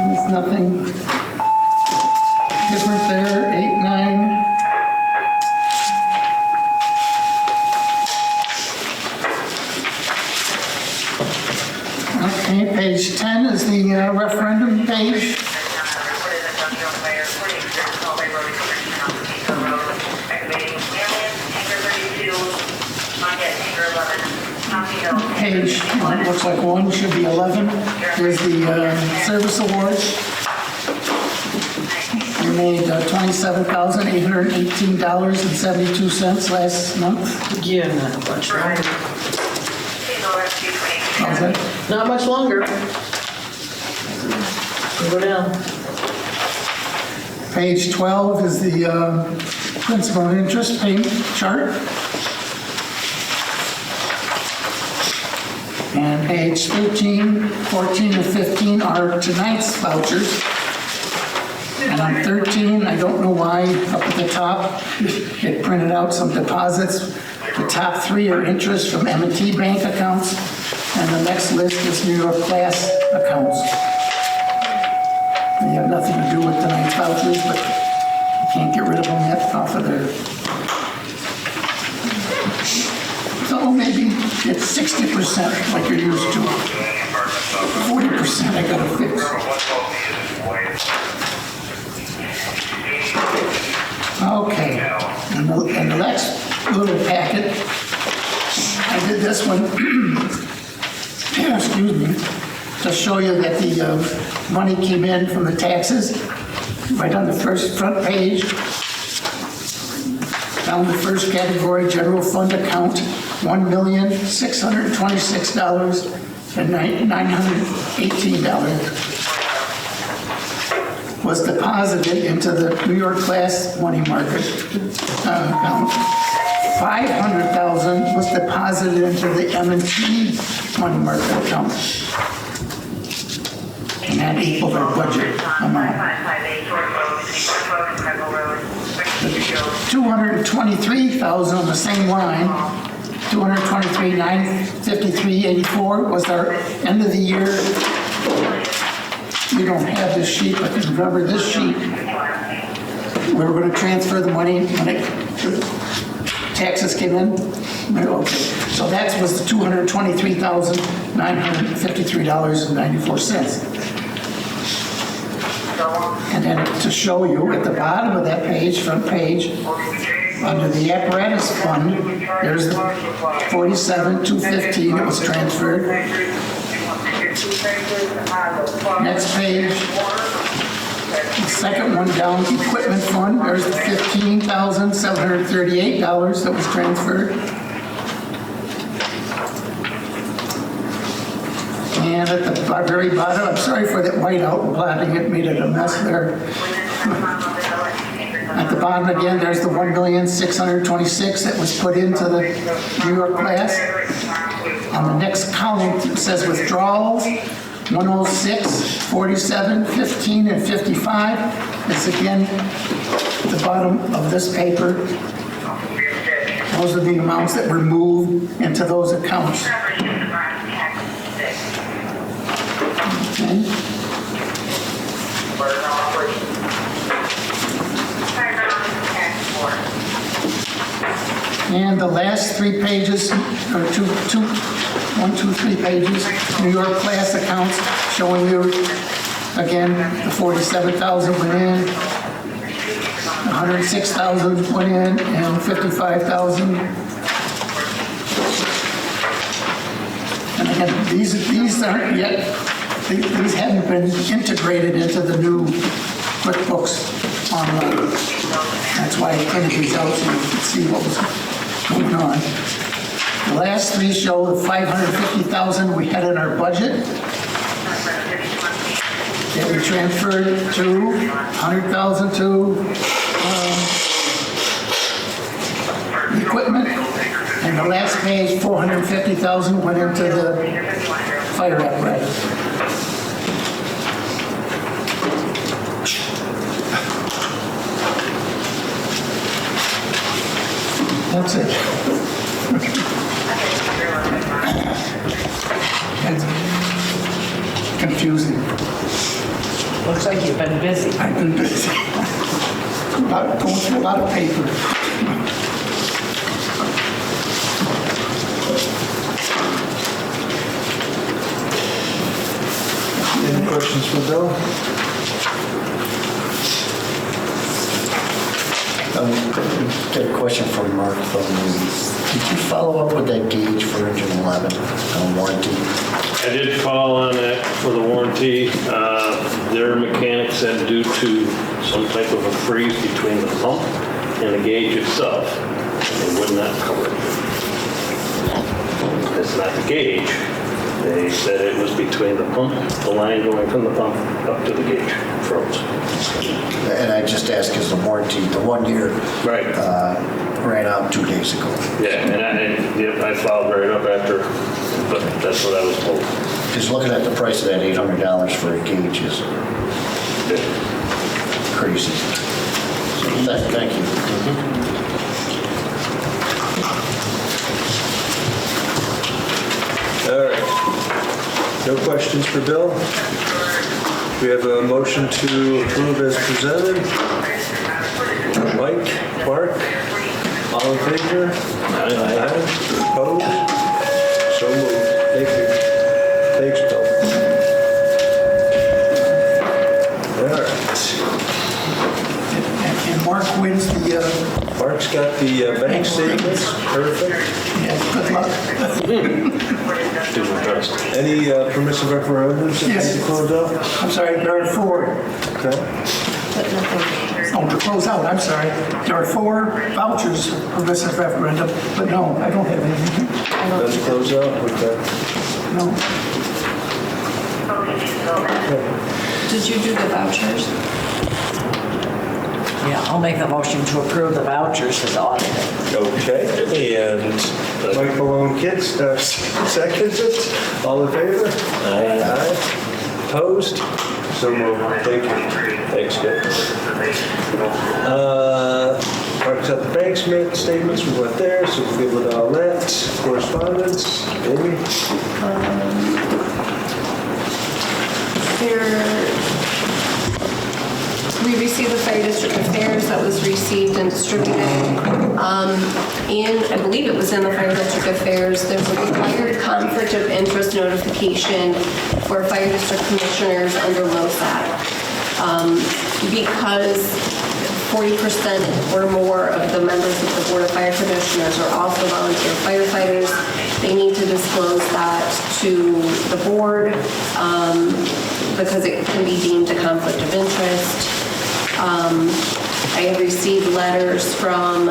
There's nothing different there, 8, 9. Okay, page 10 is the referendum page. Page, it looks like 1 should be 11. There's the service awards. We made $27,818.72 last month. Yeah, not much longer. How's that? Not much longer. Go down. Page 12 is the principal and interest payment chart. And page 13, 14, and 15 are tonight's vouchers. And on 13, I don't know why, up at the top, it printed out some deposits. The top 3 are interest from M&T Bank accounts, and the next list is New York Class accounts. They have nothing to do with tonight's vouchers, but you can't get rid of them yet off of there. So maybe it's 60% like you're used to. 40% I gotta fix. Okay, and the next little packet, I did this one, excuse me, to show you that the money came in from the taxes, right on the front page. Down the first category, general fund account, $1,626,918 was deposited into the New York Class money market account. $500,000 was deposited into the M&T money market account. And that equaled our budget amount. $223,000 on the same line, $223,953.84 was our end of the year. You don't have this sheet, but you remember this sheet. We were going to transfer the money when taxes came in. Okay, so that was the $223,953.94. And then to show you at the bottom of that page, front page, under the apparatus fund, there's the $47,215 that was transferred. Next page, the second one down, equipment fund, there's the $15,738 that was transferred. And at the very bottom, I'm sorry for that whiteout blotting, it made it a mess there. At the bottom again, there's the $1,626,000 that was put into the New York Class. On the next column, it says withdrawals, 106, 47, 15, and 55. It's again at the bottom of this paper. Those are the amounts that were moved into those accounts. Okay. And the last 3 pages, or 1, 2, 3 pages, New York Class accounts showing you, again, the $47,000 went in, $106,000 went in, and $55,000. And again, these aren't yet, these haven't been integrated into the new QuickBooks online. That's why I printed these out so you can see what was going on. The last 3 show the $550,000 we had in our budget that we transferred to, $100,000 to equipment, and the last page, $450,000 went into the fire apparatus. That's it. It's confusing. Looks like you've been busy. I've been busy. Going through a lot of paper. Any questions for Bill? Got a question for Mark from you. Did you follow up with that gauge for engine 11 on warranty? I did call on that for the warranty. Their mechanic said due to some type of a freeze between the pump and the gauge itself, they would not cover it. It's not the gauge. They said it was between the pump, the line going from the pump up to the gauge froze. And I just asked because the warranty, the 1 year, Right. ran out 2 days ago. Yeah, and I followed right up after, but that's what I was told. Just looking at the price of that $800 for a gauge is crazy. So thank you. All right. No questions for Bill? We have a motion to approve as presented. Mike, Mark, all in favor? Aye. Opposed? So moved. Thank you. Thanks, Bill. All right. And Mark wins the, Mark's got the bank statements. Perfect. yeah, good luck. Do my best. Any permissive referendums that Yes. need to close out? I'm sorry, there are 4. Okay. Oh, to close out, I'm sorry. There are 4 vouchers for this referendum, but no, I don't have anything. Let's close out. Okay. No. Did you do the vouchers? Yeah, I'll make the motion to approve the vouchers as audited. Okay, and Mike Malone Kids seconds it. All in favor? Aye. Opposed? So moved. Thank you. Thanks, Dick. Mark's got the bank statements. We went there, so we're good with all that. Correspondence. Amy? We received the fire district affairs that was received and distributed. I believe it was in the fire district affairs, there's a required conflict of interest notification for fire district commissioners under LoSAP. Because 40% or more of the members of the Board of Fire Commissioners are also volunteer firefighters, they need to disclose that to the board because it can be deemed a conflict of interest. I have received letters from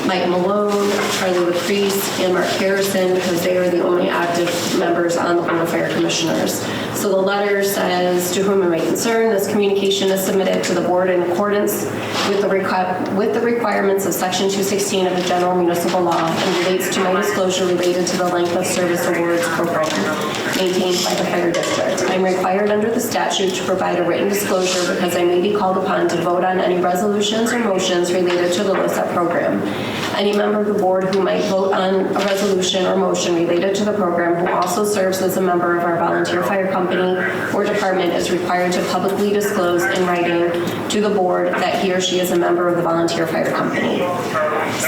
Mike Malone, Charlie LaCrease, and Mark Harrison because they are the only active members on the Board of Fire Commissioners. So the letter says, to whom it may concern, this communication is submitted to the board in accordance with the requirements of Section 216 of the General Municipal Law and relates to my disclosure related to the length of service awards program maintained by the fire district. I'm required under the statute to provide a written disclosure because I may be called upon to vote on any resolutions or motions related to the LoSAP program. Any member of the board who might vote on a resolution or motion related to the program who also serves as a member of our volunteer fire company or department is required to publicly disclose in writing to the board that he or she is a member of the volunteer fire company.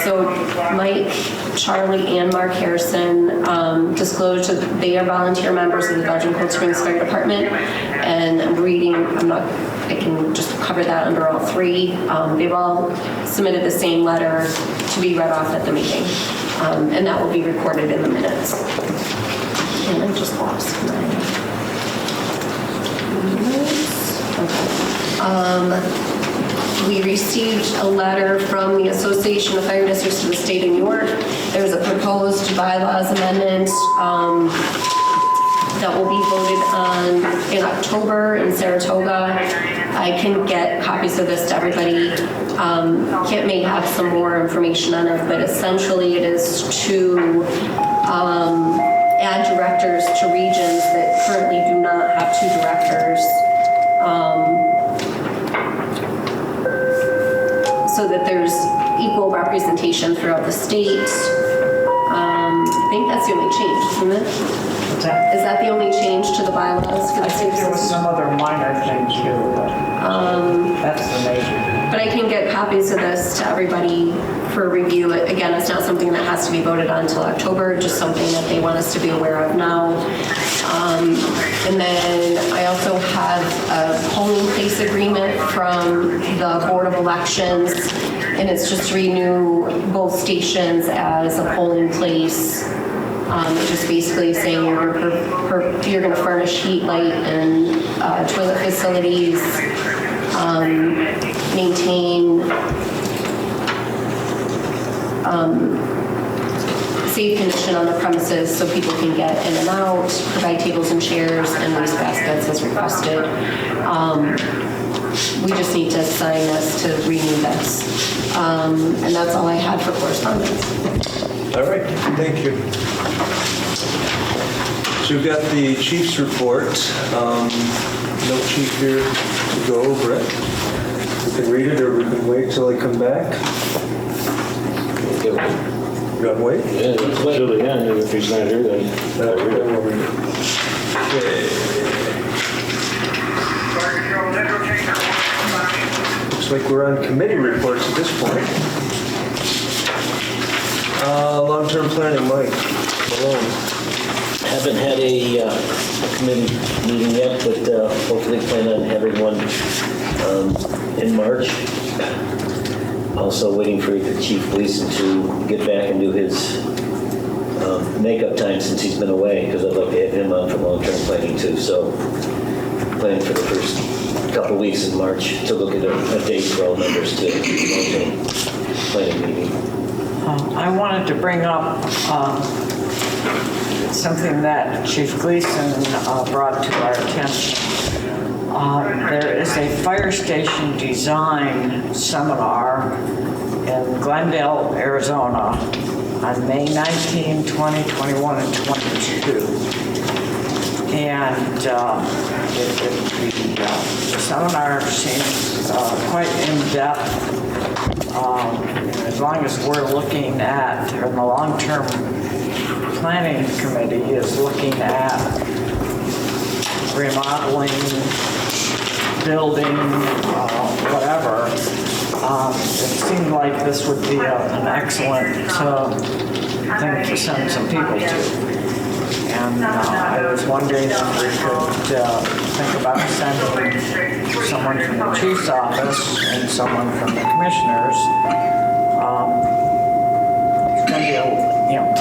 So Mike, Charlie, and Mark Harrison disclosed that they are volunteer members of the Belgium Cold Springs Fire Department, and I'm reading, I can just cover that under all 3. They've all submitted the same letter to be read off at the meeting, and that will be recorded in the minutes. And I just lost my notes. Okay. We received a letter from the Association of Fire Districts of the State of New York. There's a proposed bylaws amendment that will be voted on in October in Saratoga. I can get copies of this to everybody. Kit may have some more information on it, but essentially it is to add directors to regions that currently do not have 2 directors. So that there's equal representation throughout the state. I think that's the only change, isn't it? What's that? Is that the only change to the bylaws for I the think state there was system? some other minor thing too, but that's the major. But I can get copies of this to everybody for review. Again, it's not something that has to be voted on until October, just something that they want us to be aware of now. And then I also have a polling place agreement from the Board of Elections, and it's just to renew both stations as a polling place. Just basically saying you're going to furnish heat, light, and toilet facilities, maintain safe condition on the premises so people can get in and out, provide tables and chairs and waste baskets as requested. We just need to sign this to renew this. And that's all I had for correspondence. All right, thank you. So we've got the chief's report. No chief here to go over it. We can read it or we can wait till I come back. You want to wait? Yeah, till the end, if he's not here, then. We'll read it. Okay. Looks like we're on committee reports at this point. Long-term planning, Mike Malone. Haven't had a committee meeting yet, but hopefully plan on having one in March. Also waiting for Chief Gleason to get back and do his makeup time since he's been away, because I'd like to have him on for long-term planning too. So planning for the first couple of weeks in March to look at a date for all members to long-term planning meeting. I wanted to bring up something that Chief Gleason brought to our attention. There is a fire station design seminar in Glendale, Arizona on May 19, 2021, and 22. And the seminar seems quite in-depth. As long as we're looking at, or the long-term planning committee is looking at remodeling, building, whatever, it seemed like this would be an excellent thing to send some people to. And I was wondering if we could think about sending someone from the chief's office and someone from the commissioners. There's going to be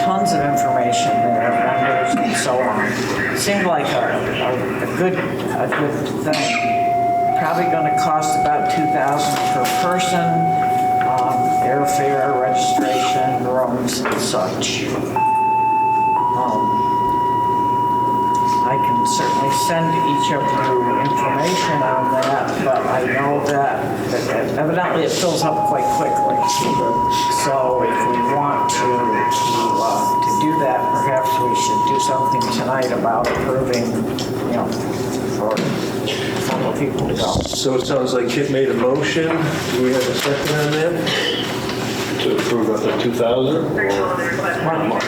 tons of information there, vendors and so on. It seemed like a good thing. Probably going to cost about $2,000 per person, airfare, registration, rooms, and such. I can certainly send each of you information on that, but I know that evidently it fills up quite quickly. So if we want to do that, perhaps we should do something tonight about approving, for a couple of people to go. So it sounds like Kit made a motion. Do we have a second on that? To approve up to 2,000 or how much?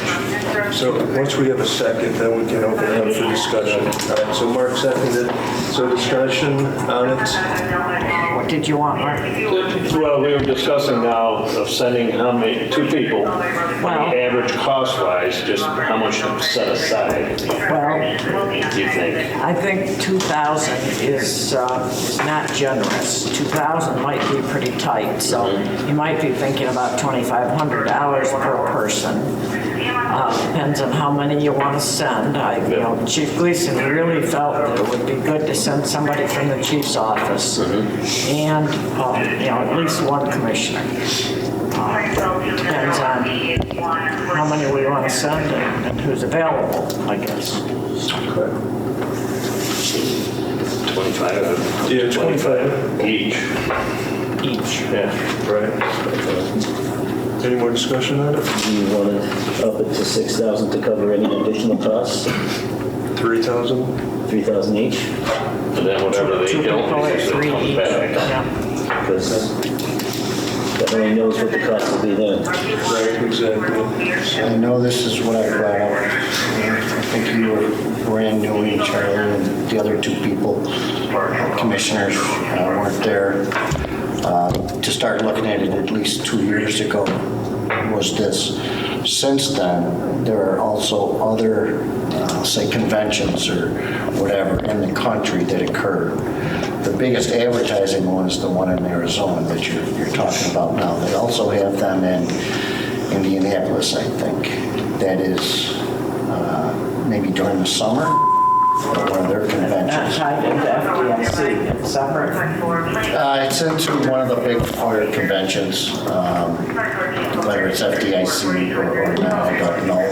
So once we have a second, then we can open it up for discussion. All right, so Mark seconded. So discussion on it? What did you want, Mark? Well, we were discussing now of sending how many, 2 people, Well- the average cost-wise, just how much to set aside, Well, do you think? I think 2,000 is not generous. 2,000 might be pretty tight, so you might be thinking about $2,500 per person. Depends on how many you want to send. Chief Gleason really felt that it would be good to send somebody from the chief's office and, at least one commissioner. Depends on how many we want to send and who's available, I guess. 25? Yeah, 25. Each. Yeah. Right. Any more discussion on it? Do you want to up it to 6,000 to cover any additional costs? 3,000? 3,000 each? And then whatever they Two don't, people at it 3 comes each. back. Yeah. Because Everybody knows what the cost will be then. Right, exactly. I know this is what I brought up. I think you were brand new, and Charlie and the other two people, commissioners, weren't there. To start looking at it at least 2 years ago was this. Since then, there are also other, say, conventions or whatever in the country that occur. The biggest advertising one is the one in Arizona that you're talking about now. They also have them in Indianapolis, I think. That is maybe during the summer, or one of their Not conventions. tied into FDIC, it's separate. It's into one of the big fire conventions, whether it's FDIC or not, I don't know.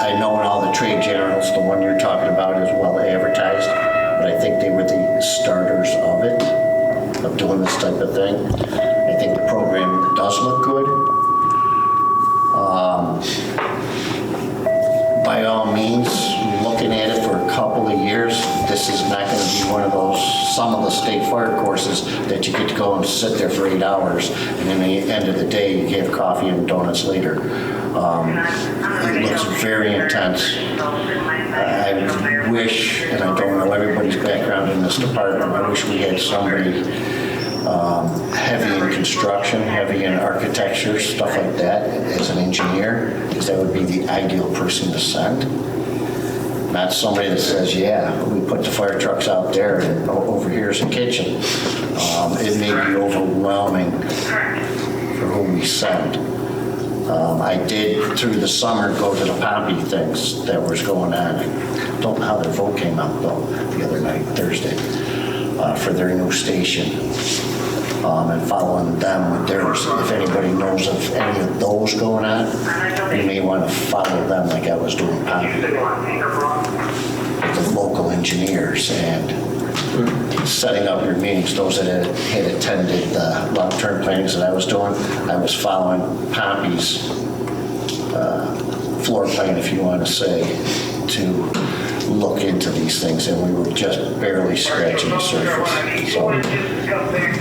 I know in all the trade journals, the one you're talking about is well advertised, but I think they were the starters of it, of doing this type of thing. I think the program does look good. By all means, looking at it for a couple of years, this is not going to be one of those, some of the state fire courses that you get to go and sit there for 8 hours, and then at the end of the day, you have coffee and donuts later. It looks very intense. I wish, and I don't know everybody's background in this department, I wish we had somebody heavy in construction, heavy in architecture, stuff like that, as an engineer, because that would be the ideal person to send. Not somebody that says, yeah, we put the fire trucks out there and over here's a kitchen. It may be overwhelming for who we send. I did, through the summer, go to the Pompey things that was going on. I don't know how their vote came out, though, the other night, Thursday, for their new station. And following them with theirs. If anybody knows of any of those going on, you may want to follow them like I was doing Pompey. The local engineers and setting up your meetings. Those that had attended the long-term plannings that I was doing, I was following Pompey's floor plan, if you want to say, to look into these things, and we were just barely scratching the surface. So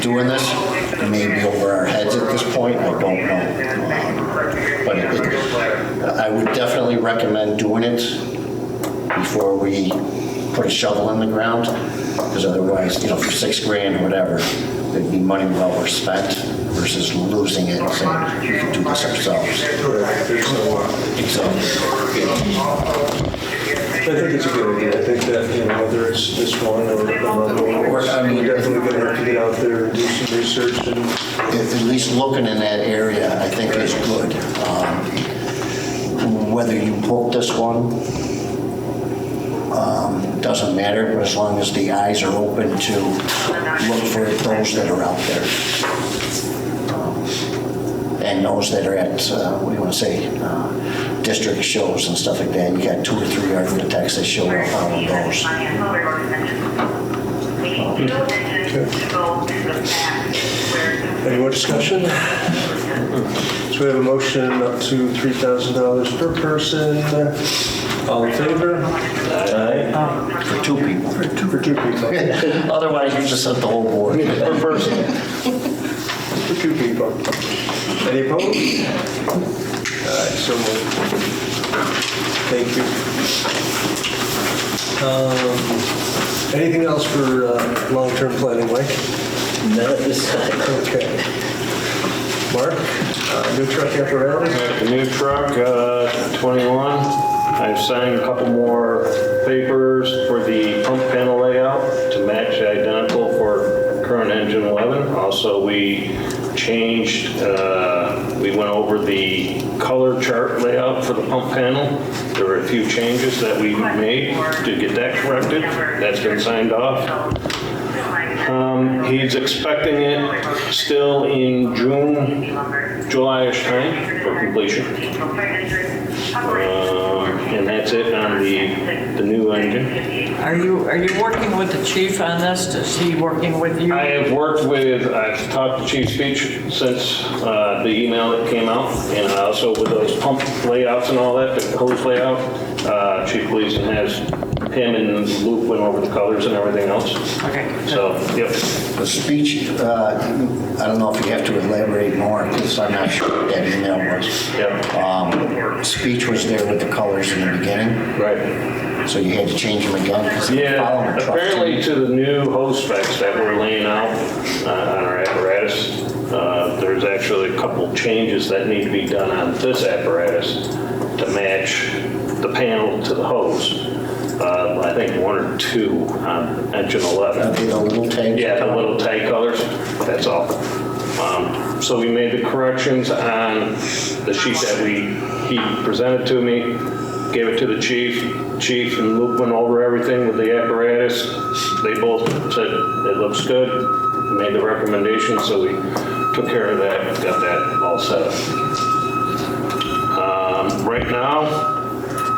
doing this may be over our heads at this point, I don't know. But I would definitely recommend doing it before we put a shovel in the ground, because otherwise, for $6,000 or whatever, it'd be money well spent versus losing it and saying, we can do this ourselves. Exactly. I think it's a good idea. I think that, whether it's this one or another one, we're definitely going to have to get out there and do some research. And at least looking in that area, I think is good. Whether you book this one, doesn't matter, but as long as the eyes are open to look for those that are out there. And those that are at, what do you want to say, district shows and stuff like that. You got 2 or 3 architects that show up on those. Any more discussion? So we have a motion up to $3,000 per person. All in favor? Aye. For 2 people. For two people. Otherwise, you just set the whole board. Per person. For 2 people. Any opposed? All right, so moved. Thank you. Anything else for long-term planning, Mike? Not at this time. Okay. Mark, new truck apparatus? The new truck, 21. I've signed a couple more papers for the pump panel layout to match identical for current engine 11. Also, we changed, we went over the color chart layout for the pump panel. There were a few changes that we made to get that corrected. That's been signed off. He's expecting it still in June, July-ish time for completion. And that's it on the new engine. Are you working with the chief on this? Is he working with you? I've talked to Chief Speech since the email that came out, and also with those pump layouts and all that, the hose layout, Chief Gleason has him and Luke went over the colors and everything else. Okay. So, yep. The speech, I don't know if you have to elaborate more, because I'm not sure what that email was. Yep. Speech was there with the colors in the beginning, Right. so you had to change them again, because they're Yeah, following the truck. apparently to the new hose specs that we're laying out on our apparatus, there's actually a couple changes that need to be done on this apparatus to match the panel to the hose. I think 1 or 2 on engine 11. Okay, the little tags? Yeah, the little tag colors, that's all. So we made the corrections on the sheet that he presented to me, gave it to the chief. Chief and Luke went over everything with the apparatus. They both said it looks good, made the recommendation, so we took care of that, got that all set up. Right now,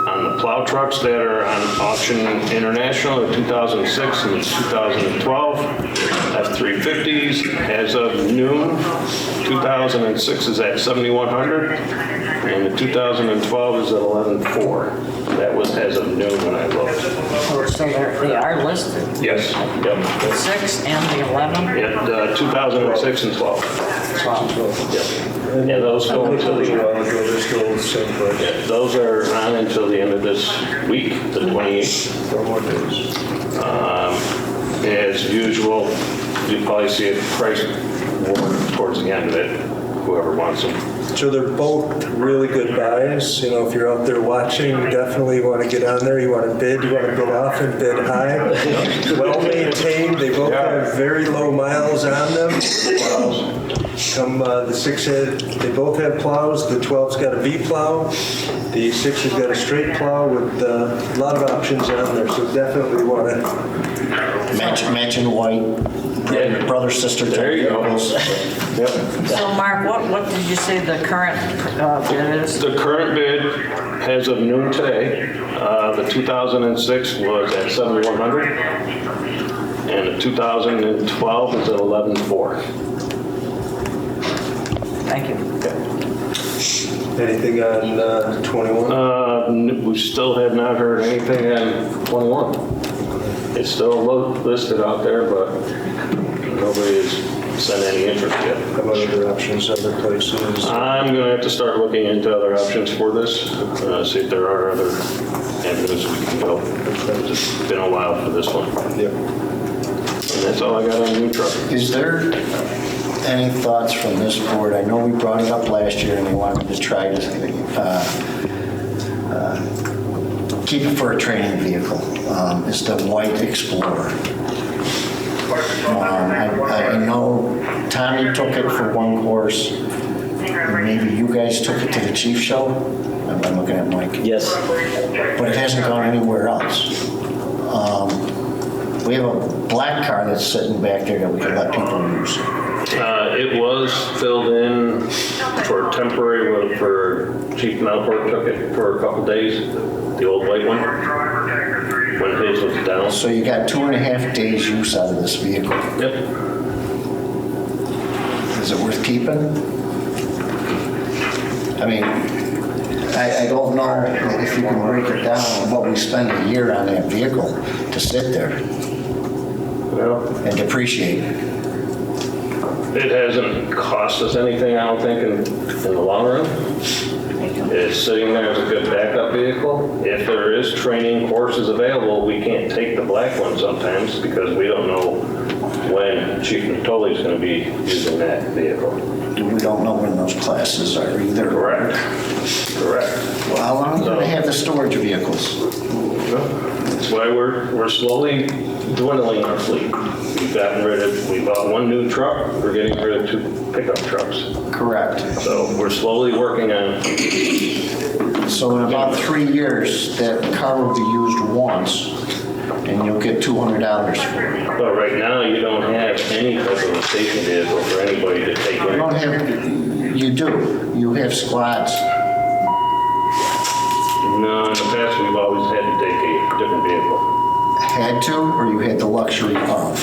on the plow trucks that are on auction international, the 2006 and 2012 F-350s, as of noon, 2006 is at 7,100, and the 2012 is at 11,400. That was as of noon when I looked. So they are listed, Yes, yep. the 6 and the 11? Yep, the 2006 and 12. 12. Yep. Yeah, those go until the, They're still the same price. yeah, those are on until the end of this week, the 28th. 4 more days. As usual, you probably see a price war towards the end of it, whoever wants them. So they're both really good buys. You know, if you're out there watching, you definitely want to get on there. You want to bid off and bid high. Well maintained. They both have very low miles on them. The 6 they both have plows. The 12's got a V plow. The 6 has got a straight plow with a lot of options on there. So definitely want to. Matching white, Yeah. brother, sister. There you go. Yep. So Mark, what did you say the current bid is? The current bid, as of noon today, the 2006 was at 7,100, and the 2012 is at 11,400. Thank you. Anything on 21? We still have not heard anything on 21. It's still listed out there, but nobody has sent any interest yet. How about other options, other places? I'm going to have to start looking into other options for this, see if there are other avenues we can go. It's been a while for this one. Yep. And that's all I got on new truck. Is there any thoughts from this board? I know we brought it up last year and they wanted to try to keep it for a training vehicle. It's the White Explorer. I know Tommy took it for one course. Maybe you guys took it to the chief show. I'm looking at Mike. Yes. But it hasn't gone anywhere else. We have a black car that's sitting back there that we can let people use. It was filled in for temporary for Chief Malport took it for a couple days, the old white one, when his was down. So you got 2.5 days use out of this vehicle. Yep. Is it worth keeping? I mean, I don't know if you can break it down what we spend a year on that vehicle to sit there Well, and depreciate. it hasn't cost us anything, I don't think, in the long run. It's sitting there as a good backup vehicle. If there is training courses available, we can't take the black one sometimes because we don't know when Chief Natoli is going to be using that vehicle. We don't know when those classes are either. Correct. Well, how long do they have the storage vehicles? That's why we're slowly dwindling our fleet. We bought one new truck, we're getting rid of 2 pickup trucks. Correct. So we're slowly working on, So in about 3 years, that car will be used once and you'll get $200 for it. but right now you don't have any type of a station vehicle for anybody to take You in. don't have, you do. You have squads. No, in the past we've always had to take a different vehicle. had to, or you had the luxury of?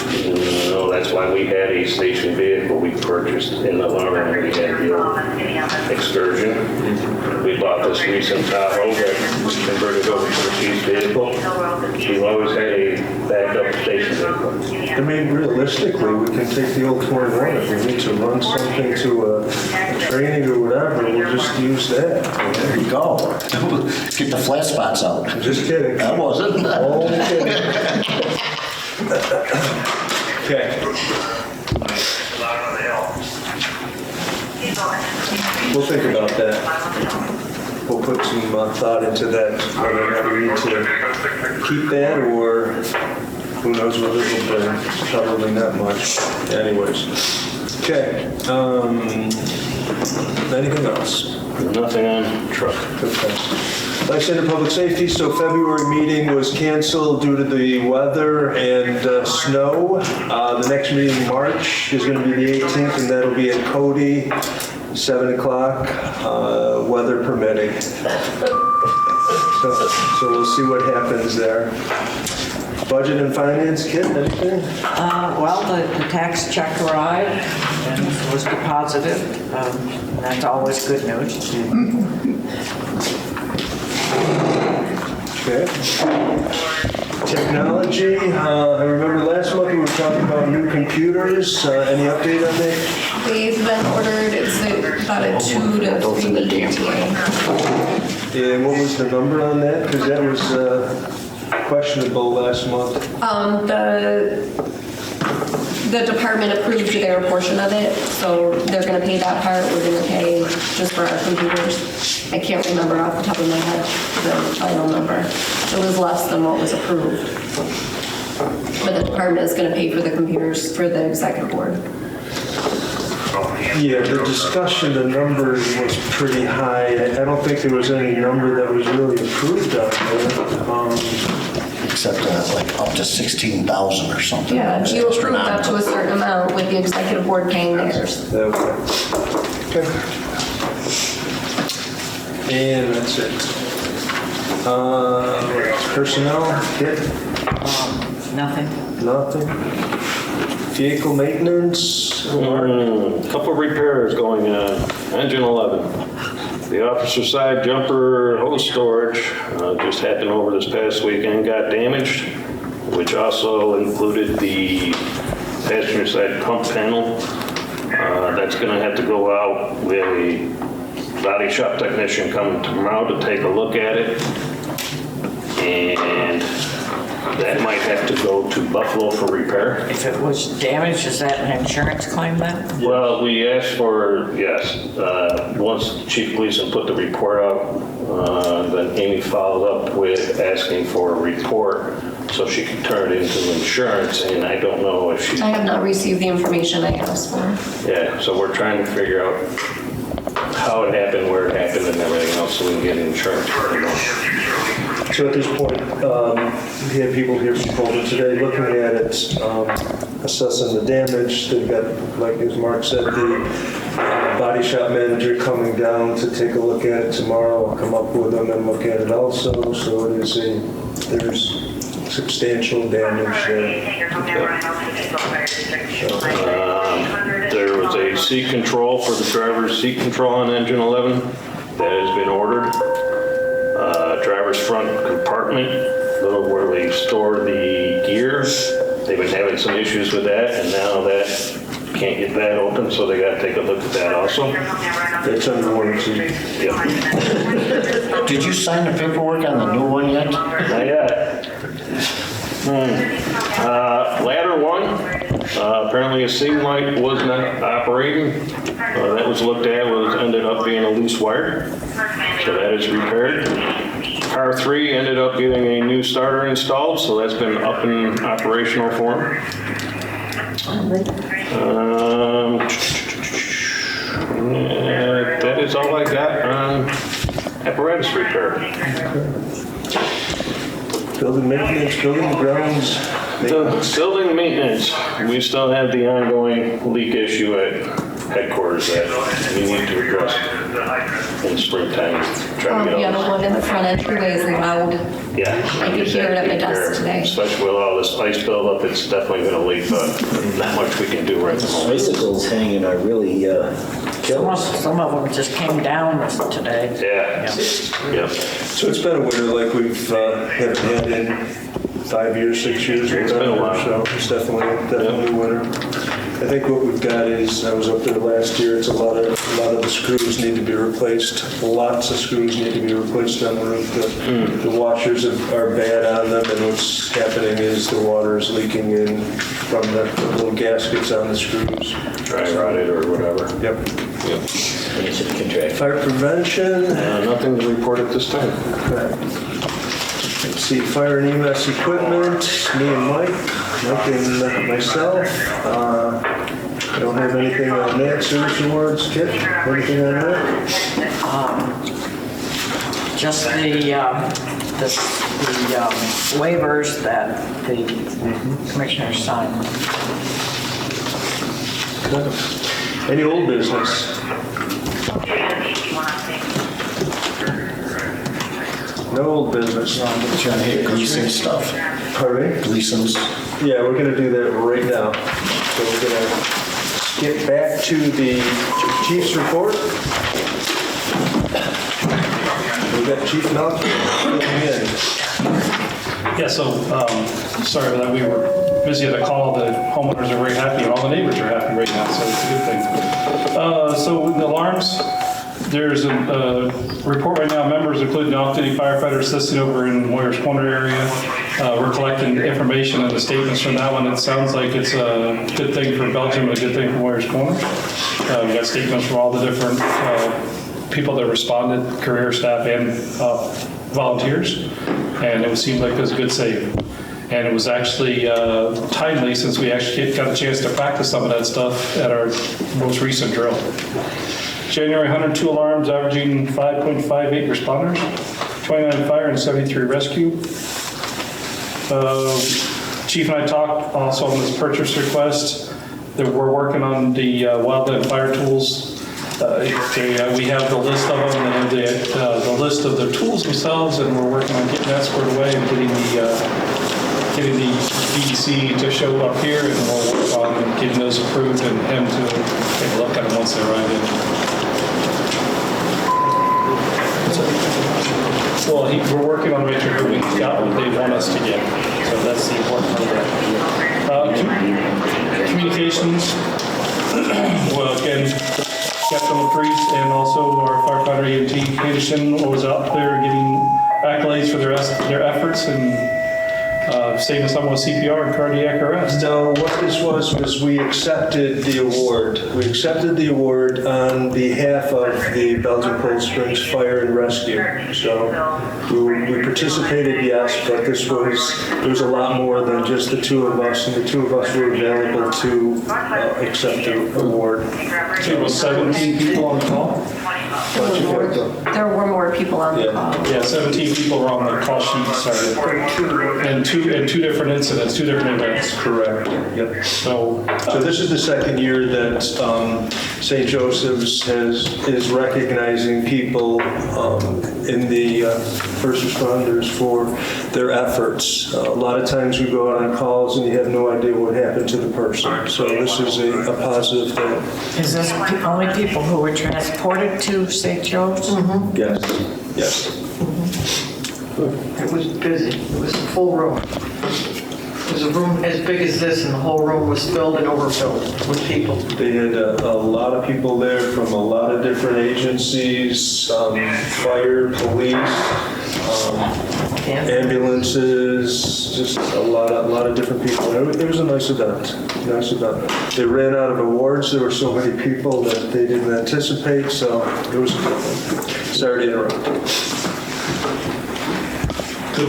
No, that's why we had a station vehicle we purchased in the long run. We had the old Excursion. We bought this recent Tahoe that was converted over to the chief's vehicle. We've always had a backup station vehicle. I mean, realistically, we can take the old 21 if we need to run something to a training or whatever, we'll just use that. There you go. Get the flat spots out. Just kidding. That wasn't. Only kidding. Okay. We'll think about that. We'll put some thought into that, whether or not we need to keep that or who knows what it'll bring. Probably not much. Anyways. Okay. Anything else? Nothing on truck. Okay. Like I said, in public safety, so February meeting was canceled due to the weather and snow. The next meeting in March is going to be the 18th, and that'll be at Cody, 7 o'clock, weather permitting. So we'll see what happens there. Budget and finance, Kit, anything? Well, the tax check arrived and was deposited. That's always good news. Okay. Technology, I remember last month we were talking about new computers. Any update on that? They've been ordered, it's about a 2 to 3 week ETA. And what was the number on that? Because that was questionable last month. The department approved their portion of it, so they're gonna pay that part, we're gonna pay just for our computers. I can't remember off the top of my head the final number. It was less than what was approved. But the department is gonna pay for the computers for the executive board. Yeah, the discussion, the number was pretty high. I don't think there was any number that was really approved on there. Except like up to 16,000 or something. Yeah, It was you approved up to a astronomical. certain amount with the executive board paying theirs. Okay. And that's it. Personnel, Kit? Nothing. Nothing. Vehicle maintenance? Couple repairs going on. Engine 11. The officer side jumper hose storage just happened over this past weekend, got damaged, which also included the passenger side pump panel. That's going to have to go out with a body shop technician coming tomorrow to take a look at it. And that might have to go to Buffalo for repair. If it was damaged, is that an insurance claim then? Well, we asked for, yes, once Chief Gleason put the report out, then Amy followed up with asking for a report so she could turn it into insurance, and I don't know if she... I have not received the information I asked for. Yeah, so we're trying to figure out how it happened, where it happened, and everything else, so we can get insurance. So at this point, we had people here from Boulder today looking at it, assessing the damage. They've got, like as Mark said, the body shop manager coming down to take a look at it tomorrow. I'll come up with them and look at it also. So it is there's substantial damage there. There was a seat control for the driver's seat control on engine 11 that has been ordered. Driver's front compartment, where we store the gears, they've been having some issues with that, and now that can't get that open, so they got to take a look at that also. That's under warranty. Yeah. Did you sign the paperwork on the new one yet? Not yet. Ladder 1, apparently a seam light was not operating. That was looked at, ended up being a loose wire, so that is repaired. Car 3 ended up getting a new starter installed, so that's been up and operational for him. That is all I got on apparatus repair. Building maintenance, building grounds. The building maintenance, we still have the ongoing leak issue at headquarters that we need to address in the springtime. Try to get Yeah, the all one in the front entryway is loud. this. Yeah. I could hear it at my desk today. Especially with all this ice buildup, it's definitely going to leak, but not much we can do right now. Icicles hanging are really killers. Some of them just came down today. Yeah. So it's been a winter like we've haven't had in 5 years, 6 years. It's been a while. So it's definitely winter. I think what we've got is, I was up there last year, it's a lot of the screws need to be replaced. Lots of screws need to be replaced on the roof. The washers are bad on them, and what's happening is the water is leaking in from the little gaskets on the screws. Dry rotted or whatever. Yep. It should contract. Fire prevention. Nothing to report at this time. Let's see, fire and EMS equipment, me and Mike and myself. I don't have anything on that. Service awards, Kip, anything on that? Just the waivers that the commissioners signed. Any old business? No old business. Trying to hit Gleason stuff. Pardon me? Gleason's. Yeah, we're gonna do that right now. So we're gonna skip back to the chief's report. We've got Chief Melton filling in. Yeah, so, sorry about that, we were busy at a call, the homeowners are very happy, and all the neighbors are happy right now, so it's a good thing. So the alarms, there's a report right now, members including off-duty firefighters assisting over in Moyers Corner area. We're collecting information and the statements from that one. It sounds like it's a good thing for Belgium and a good thing for Moyers Corner. We got statements from all the different people that responded, career staff and volunteers, and it seemed like it was a good save. And it was actually timely since we actually got a chance to practice some of that stuff at our most recent drill. January, 102 alarms, averaging 5.58 responders, 29 fire and 73 rescue. Chief and I talked also on this purchase request that we're working on the wildland fire tools. We have the list of them, and the list of the tools themselves, and we're working on getting that squared away and getting the DEC to show up here, and we'll work on getting those approved and him to take a look at them once they arrive in. Well, we're working on making sure we got what they want us to get, so that's the important part of that. Communications, well, again, Captain LaPriest and also our firefighter EMT Peterson was out there getting accolades for their efforts and saving someone with CPR and cardiac arrest. No, what this was we accepted the award. We accepted the award on behalf of the Belgium Cold Springs Fire and Rescue. So we participated, yes, but there was a lot more than just the two of us, and the two of us were available to accept the award. It was 17 people on the call. There were more people on the call. Yeah, 17 people were on the call sheet, sorry. And two different incidents, two different events. Correct. Yep. So this is the second year that St. Joseph's is recognizing people in the first responders for their efforts. A lot of times we go out on calls and you have no idea what happened to the person. So this is a positive thing. Is this only people who were transported to St. Joe's? Yes. Yes. It was busy. It was a full room. It was a room as big as this, and the whole room was filled and overfilled with people. They had a lot of people there from a lot of different agencies, fire, police, ambulances, just a lot of different people. It was a nice event. Nice event. They ran out of awards. There were so many people that they didn't anticipate, so it was a good thing. Sorry to interrupt. I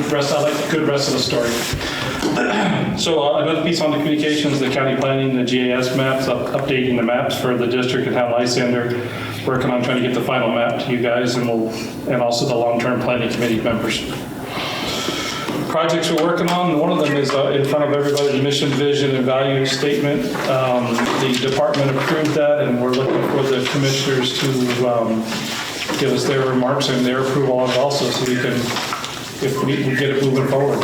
like the good rest of the story. So another piece on the communications, the county planning, the GIS maps, updating the maps for the district and how Lysander, working on trying to get the final map to you guys, and also the long-term planning committee members. projects we're working on. One of them is in front of everybody, the mission, vision, and value statement. The department approved that, and we're looking for the commissioners to give us their remarks and their approval on it also, so we can, if we can get it moving forward.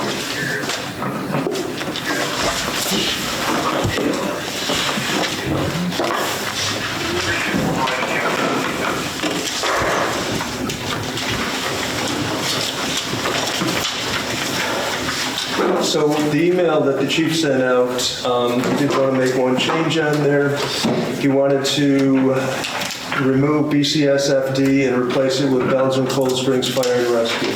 So the email that the chief sent out, he did want to make one change on there. He wanted to remove BCSFD and replace it with Belgium Cold Springs Fire and Rescue.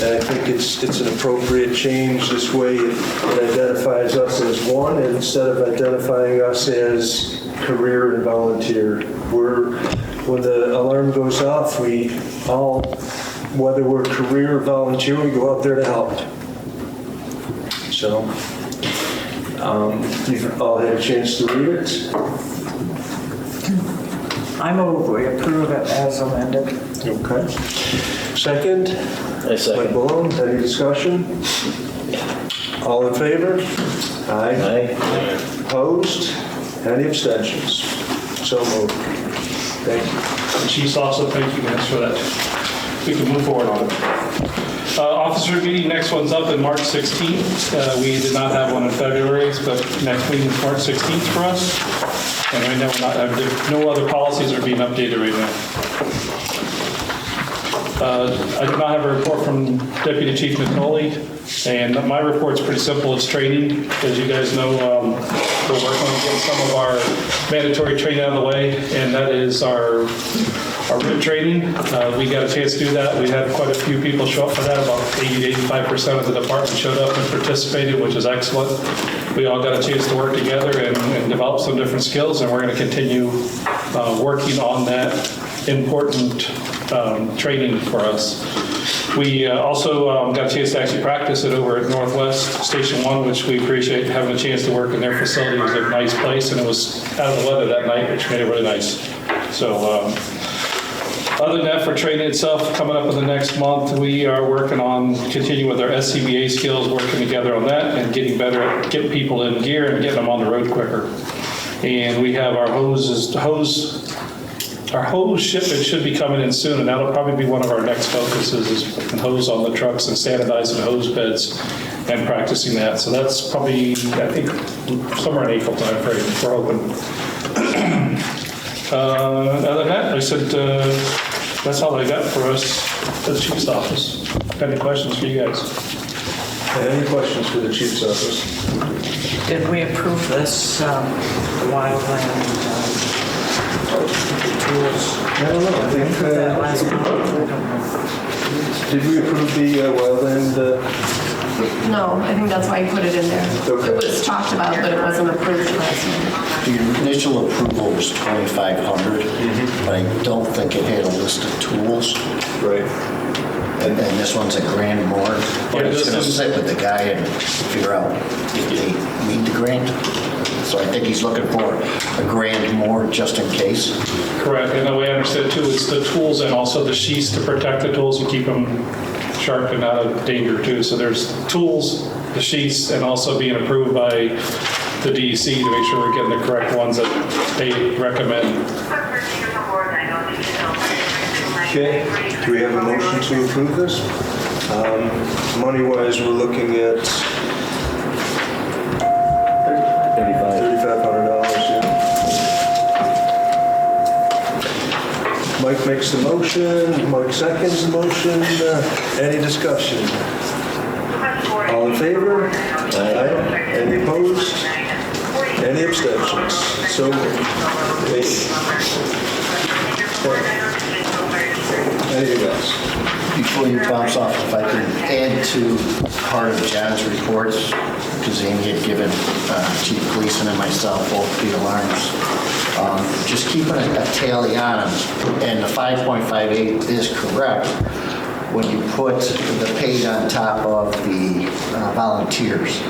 And I think it's an appropriate change. This way it identifies us as one instead of identifying us as career and volunteer. When the alarm goes off, we all, whether we're career or volunteer, we go out there to help. So, you've all had a chance to read it. I move we approve it as amended. Okay. Second? I second. Mike Malone, any discussion? All in favor? Aye. Aye. Opposed? Any abstentions? So moved. Thank you. The chief's also, thank you guys for that. We can move forward on it. Officer meeting, next one's up in March 16th. We did not have one in February, but next meeting is March 16th for us. And right now, we're not having, no other policies are being updated right now. I do not have a report from Deputy Chief Nicoli, and my report's pretty simple. It's training. As you guys know, we're working on getting some of our mandatory training out of the way, and that is our RIT training. We got a chance to do that. We had quite a few people show up for that. About 80 to 85% of the department showed up and participated, which is excellent. We all got a chance to work together and develop some different skills, and we're going to continue working on that important training for us. We also got a chance to actually practice it over at Northwest Station 1, which we appreciate having a chance to work in their facility. It was a nice place, and it was out of the weather that night, which made it really nice. So other than that, for training itself, coming up in the next month, we are working on continuing with our SCBA skills, working together on that, and getting better at getting people in gear and getting them on the road quicker. And we have our hose shipment should be coming in soon, and that'll probably be one of our next focuses is putting hose on the trucks and sanitizing hose beds and practicing that. So that's probably, I think, somewhere in April time frame, we're hoping. Other than that, I said, that's all I got for us at the chief's office. Got any questions for you guys? Any questions for the chief's office? Did we approve this wildland tools? I don't know. I think, That last month? I don't know. did we approve the wildland? No, I think that's why I put it in there. Okay. It was talked about, but it wasn't approved last year. The initial approval was 2,500, but I don't think it had a list of tools. Right. And this one's a grand more. But Yeah, it's this going to is- sit with the guy and figure out if they need the grant. So I think he's looking for a grand more just in case. Correct, and the way I understand it too, it's the tools and also the sheaths to protect the tools and keep them sharp and out of danger too. So there's tools, the sheaths, and also being approved by the DEC to make sure we're getting the correct ones that they recommend. Okay, do we have a motion to approve this? Money-wise, we're looking at $3,500, yeah. Mike makes the motion, Mike seconds the motion. Any discussion? All in favor? Aye. Any opposed? Any abstentions? So, anything else? Before you bounce off, if I can add to part of John's reports, because Amy had given Chief Gleason and myself both the alarms, just keeping a tally on them, and the 5.58 is correct when you put the paid on top of the volunteers.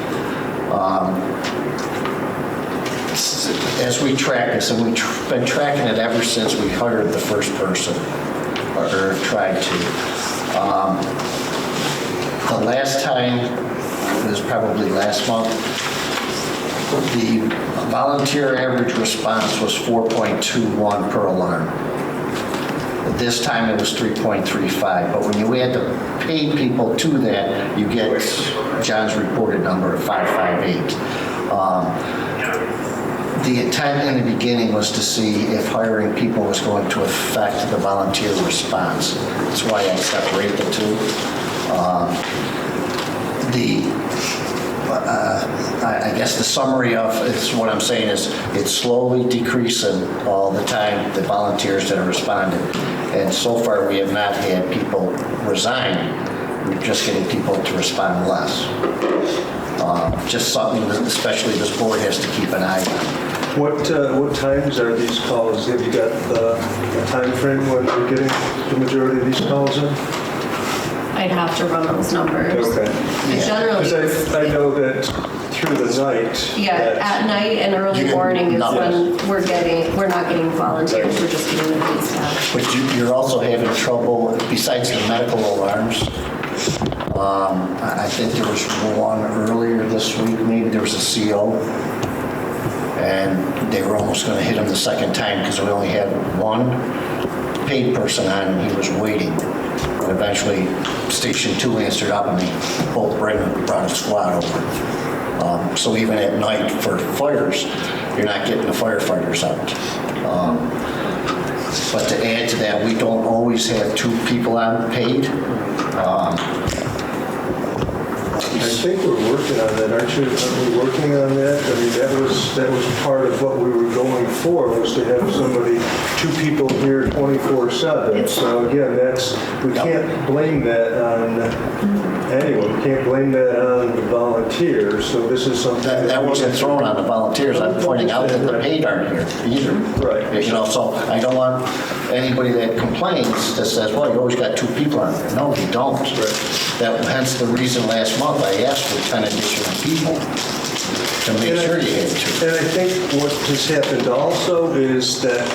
As we track this, and we've been tracking it ever since we hired the first person, or tried to. The last time, it was probably last month, the volunteer average response was 4.21 per alarm. This time it was 3.35, but when you add the paid people to that, you get John's reported number of 558. The intent in the beginning was to see if hiring people was going to affect the volunteer response. That's why I separate the two. I guess the summary of it's what I'm saying is it's slowly decreasing all the time, the volunteers that are responding. And so far, we have not had people resign. We're just getting people to respond less. Just something that especially this board has to keep an eye on. What times are these calls? Have you got the time frame when you're getting the majority of these calls in? I'd have to run those numbers. Okay. Generally, Because I know that through the night. yeah, at night and early morning is when we're not getting volunteers, we're just getting the paid staff. But you're also having trouble, besides the medical alarms, I think there was one earlier this week, maybe there was a CO, and they were almost going to hit him the second time because we only had one paid person on and he was waiting. And eventually, Station 2 answered up and they both brought a squad over. So even at night for fires, you're not getting the firefighters out. But to add to that, we don't always have 2 people on paid. I think we're working on that, aren't we working on that? I mean, that was part of what we were going for, was to have somebody, 2 people here 24/7. So again, we can't blame that on anyone. We can't blame that on the volunteers. So this is something That wasn't thrown on the volunteers. I'm pointing out that the paid aren't here either. Right. You know, so I don't want anybody that complains that says, well, you always got 2 people on there. No, you don't. Hence the reason last month I asked for 10 additional people to make sure you had 2. And I think what has happened also is that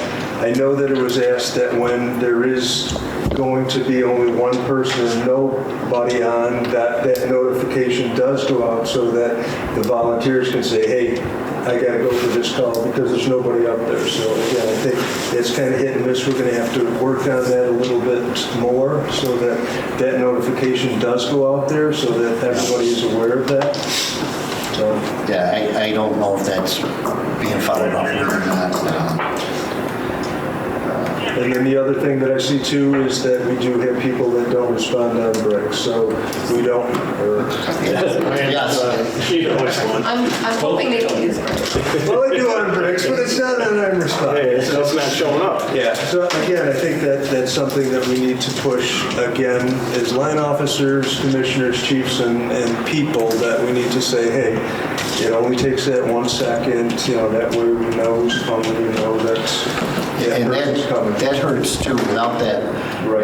I know that it was asked that when there is going to be only one person and nobody on, that notification does go out so that the volunteers can say, hey, I got to go for this call because there's nobody up there. So again, I think it's kind of hit and miss. We're going to have to work on that a little bit more so that that notification does go out there so that everybody is aware of that. So. Yeah, I don't know if that's being followed up with or not. And then the other thing that I see too is that we do have people that don't respond on bricks, so we don't. Yes. I'm hoping they don't use it. Well, they do on bricks, but it's not on our response. It's not showing up. Yeah, so again, I think that's something that we need to push again as line officers, commissioners, chiefs, and people, that we need to say, hey, it only takes that 1 second, that way we know who's coming, we know that's, And person's coming. that hurts too. Without that,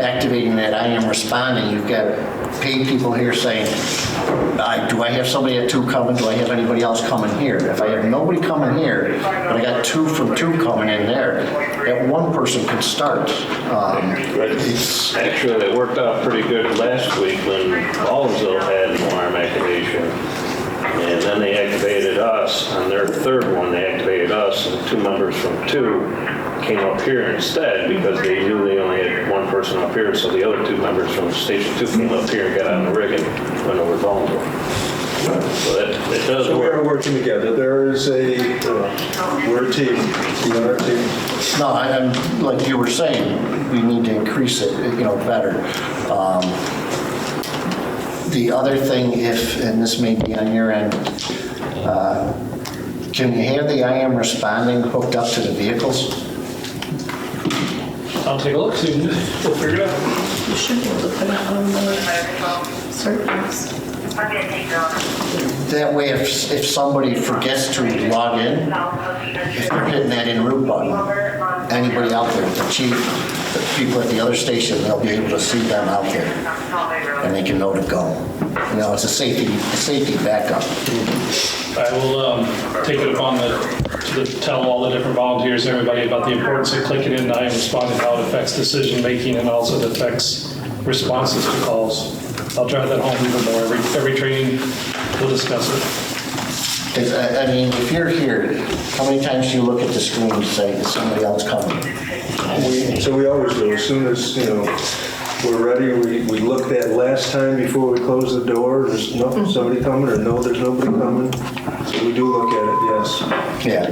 activating that I am responding, you've got paid people here saying, do I have somebody at 2 coming? Do I have anybody else coming here? If I have nobody coming here, but I got 2 from 2 coming in there, that one person could start. Actually, it worked out pretty good last week when Baldwinsville had alarm activation. And then they activated us. On their third one, they activated us, and 2 members from 2 came up here instead because they knew they only had 1 person up here. So the other 2 members from Station 2 came up here and got on the rig and went over Baldwinsville. So it does So we are work. working together. There is we're a team. We're a team. No, I'm like you were saying, we need to increase it, better. The other thing, and this may be on your end, can you have the I am responding hooked up to the vehicles? I'll take a look, see, we'll figure it out. You should be able to put it on the circuits. That way, if somebody forgets to log in, if they're hitting that en route button, anybody out there, the chief, the people at the other station, they'll be able to see them out there, and they can know to go. It's a safety backup. I will take it upon to tell all the different volunteers, everybody, about the importance of clicking in, I am responding, how it affects decision making and also it affects responses to calls. I'll drive that home even more. Every training, we'll discuss it. 'Cause, I mean, if you're here, how many times do you look at the screen and say, is somebody else coming? So we always do, as soon as, we're ready, we look that last time before we close the door, there's somebody coming, or no, there's nobody coming. So we do look at it, yes. Yeah.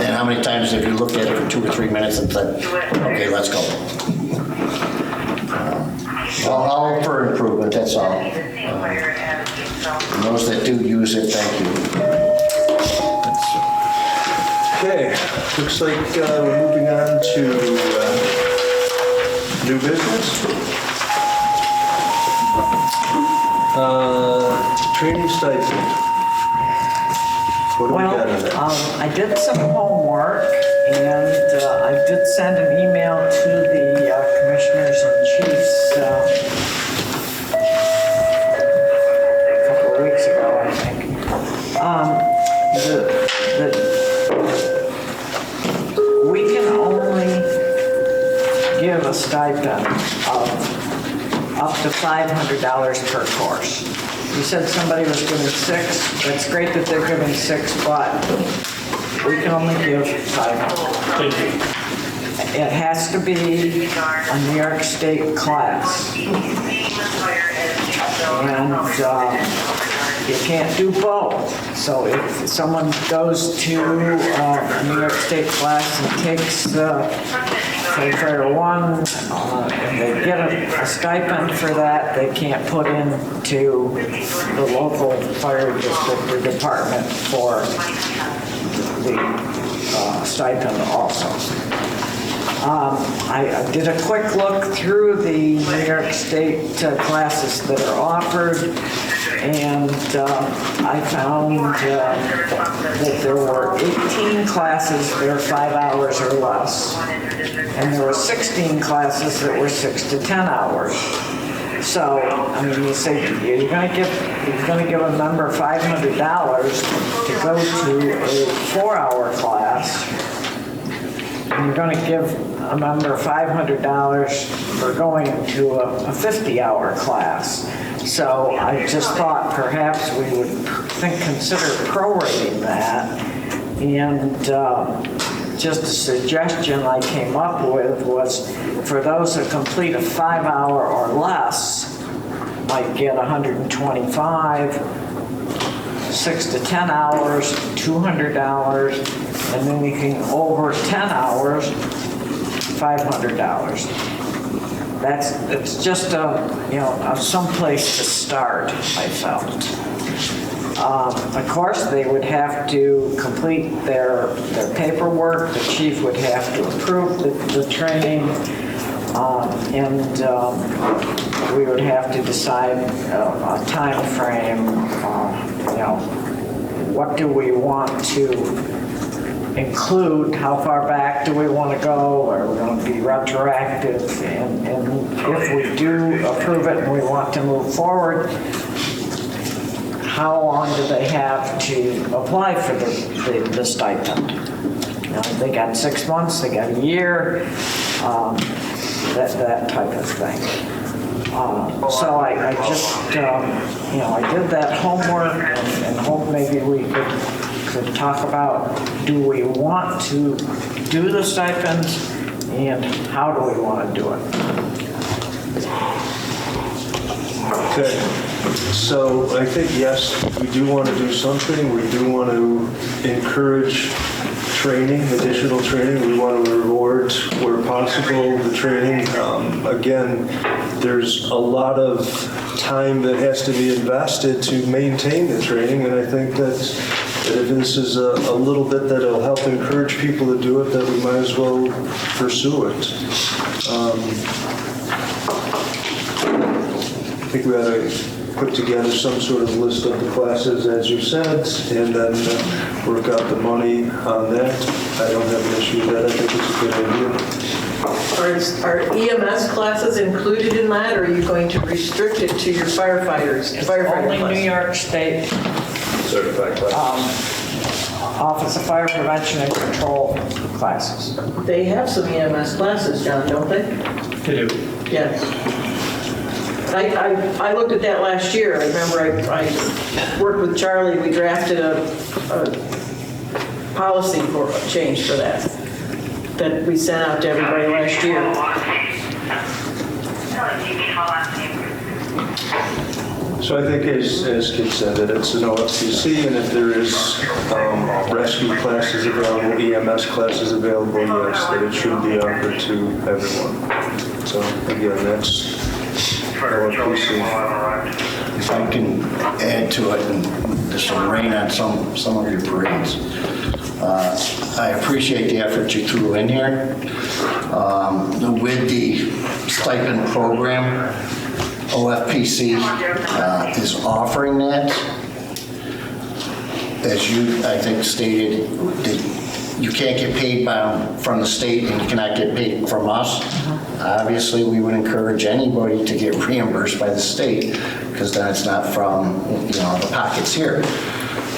And how many times have you looked at it for 2 or 3 minutes and said, okay, let's go? All for improvement, that's all. And those that do use it, thank you. Okay, looks like we're moving on to new business. Training stipend. What do we got on that? I did some homework, and I did send an email to the commissioners and chiefs a couple of weeks ago, I think. We can only give a stipend of up to $500 per course. You said somebody was giving 6. That's great that they're giving 6, but we can only give 500. Thank you. It has to be a New York State class. And you can't do both. So if someone goes to a New York State class and takes say Fire 1, and they get a stipend for that, they can't put into the local fire district or department for the stipend also. I did a quick look through the New York State classes that are offered, and I found that there were 18 classes that are 5 hours or less, and there were 16 classes that were 6 to 10 hours. So, I mean, you say you're going to give a member $500 to go to a 4-hour class, and you're going to give a member $500 for going to a 50-hour class. So I just thought perhaps we would consider prorating that. And just a suggestion I came up with was for those that complete a 5-hour or less, might get 125, 6 to 10 hours, $200, and then you can over 10 hours, $500. It's just some place to start, I felt. Of course, they would have to complete their paperwork. The chief would have to approve the training, and we would have to decide a time frame. What do we want to include? How far back do we want to go? Are we going to be retroactive? And if we do approve it and we want to move forward, how long do they have to apply for the stipend? They got 6 months, they got a year, that type of thing. So I just, I did that homework and hope maybe we could talk about, do we want to do the stipends and how do we want to do it? Okay, so I think, yes, we do want to do something. We do want to encourage training, additional training. We want to reward, where possible, the training. Again, there's a lot of time that has to be invested to maintain the training, and I think that if this is a little bit that'll help encourage people to do it, that we might as well pursue it. I think we ought to put together some sort of list of the classes, as you said, and then work out the money on that. I don't have an issue with that. I think it's a good idea. Are EMS classes included in that, or are you going to restrict it to your firefighters? Only New York State Certified class. Office of Fire Prevention and Control classes. They have some EMS classes, John, don't they? They do. Yes. I looked at that last year. I remember I worked with Charlie. We drafted a policy for a change for that we sent out to everybody last year. So I think as Kit said, that it's an OFCC, and if there is rescue classes available, EMS classes available, yes, that it should be offered to everyone. So again, that's OFCC. If I can add to it, and this will rain on some of your parades. I appreciate the effort you threw in here. With the stipend program, OFPC is offering that. As you, I think, stated, that you can't get paid from the state and you cannot get paid from us. Obviously, we would encourage anybody to get reimbursed by the state, because then it's not from the pockets here.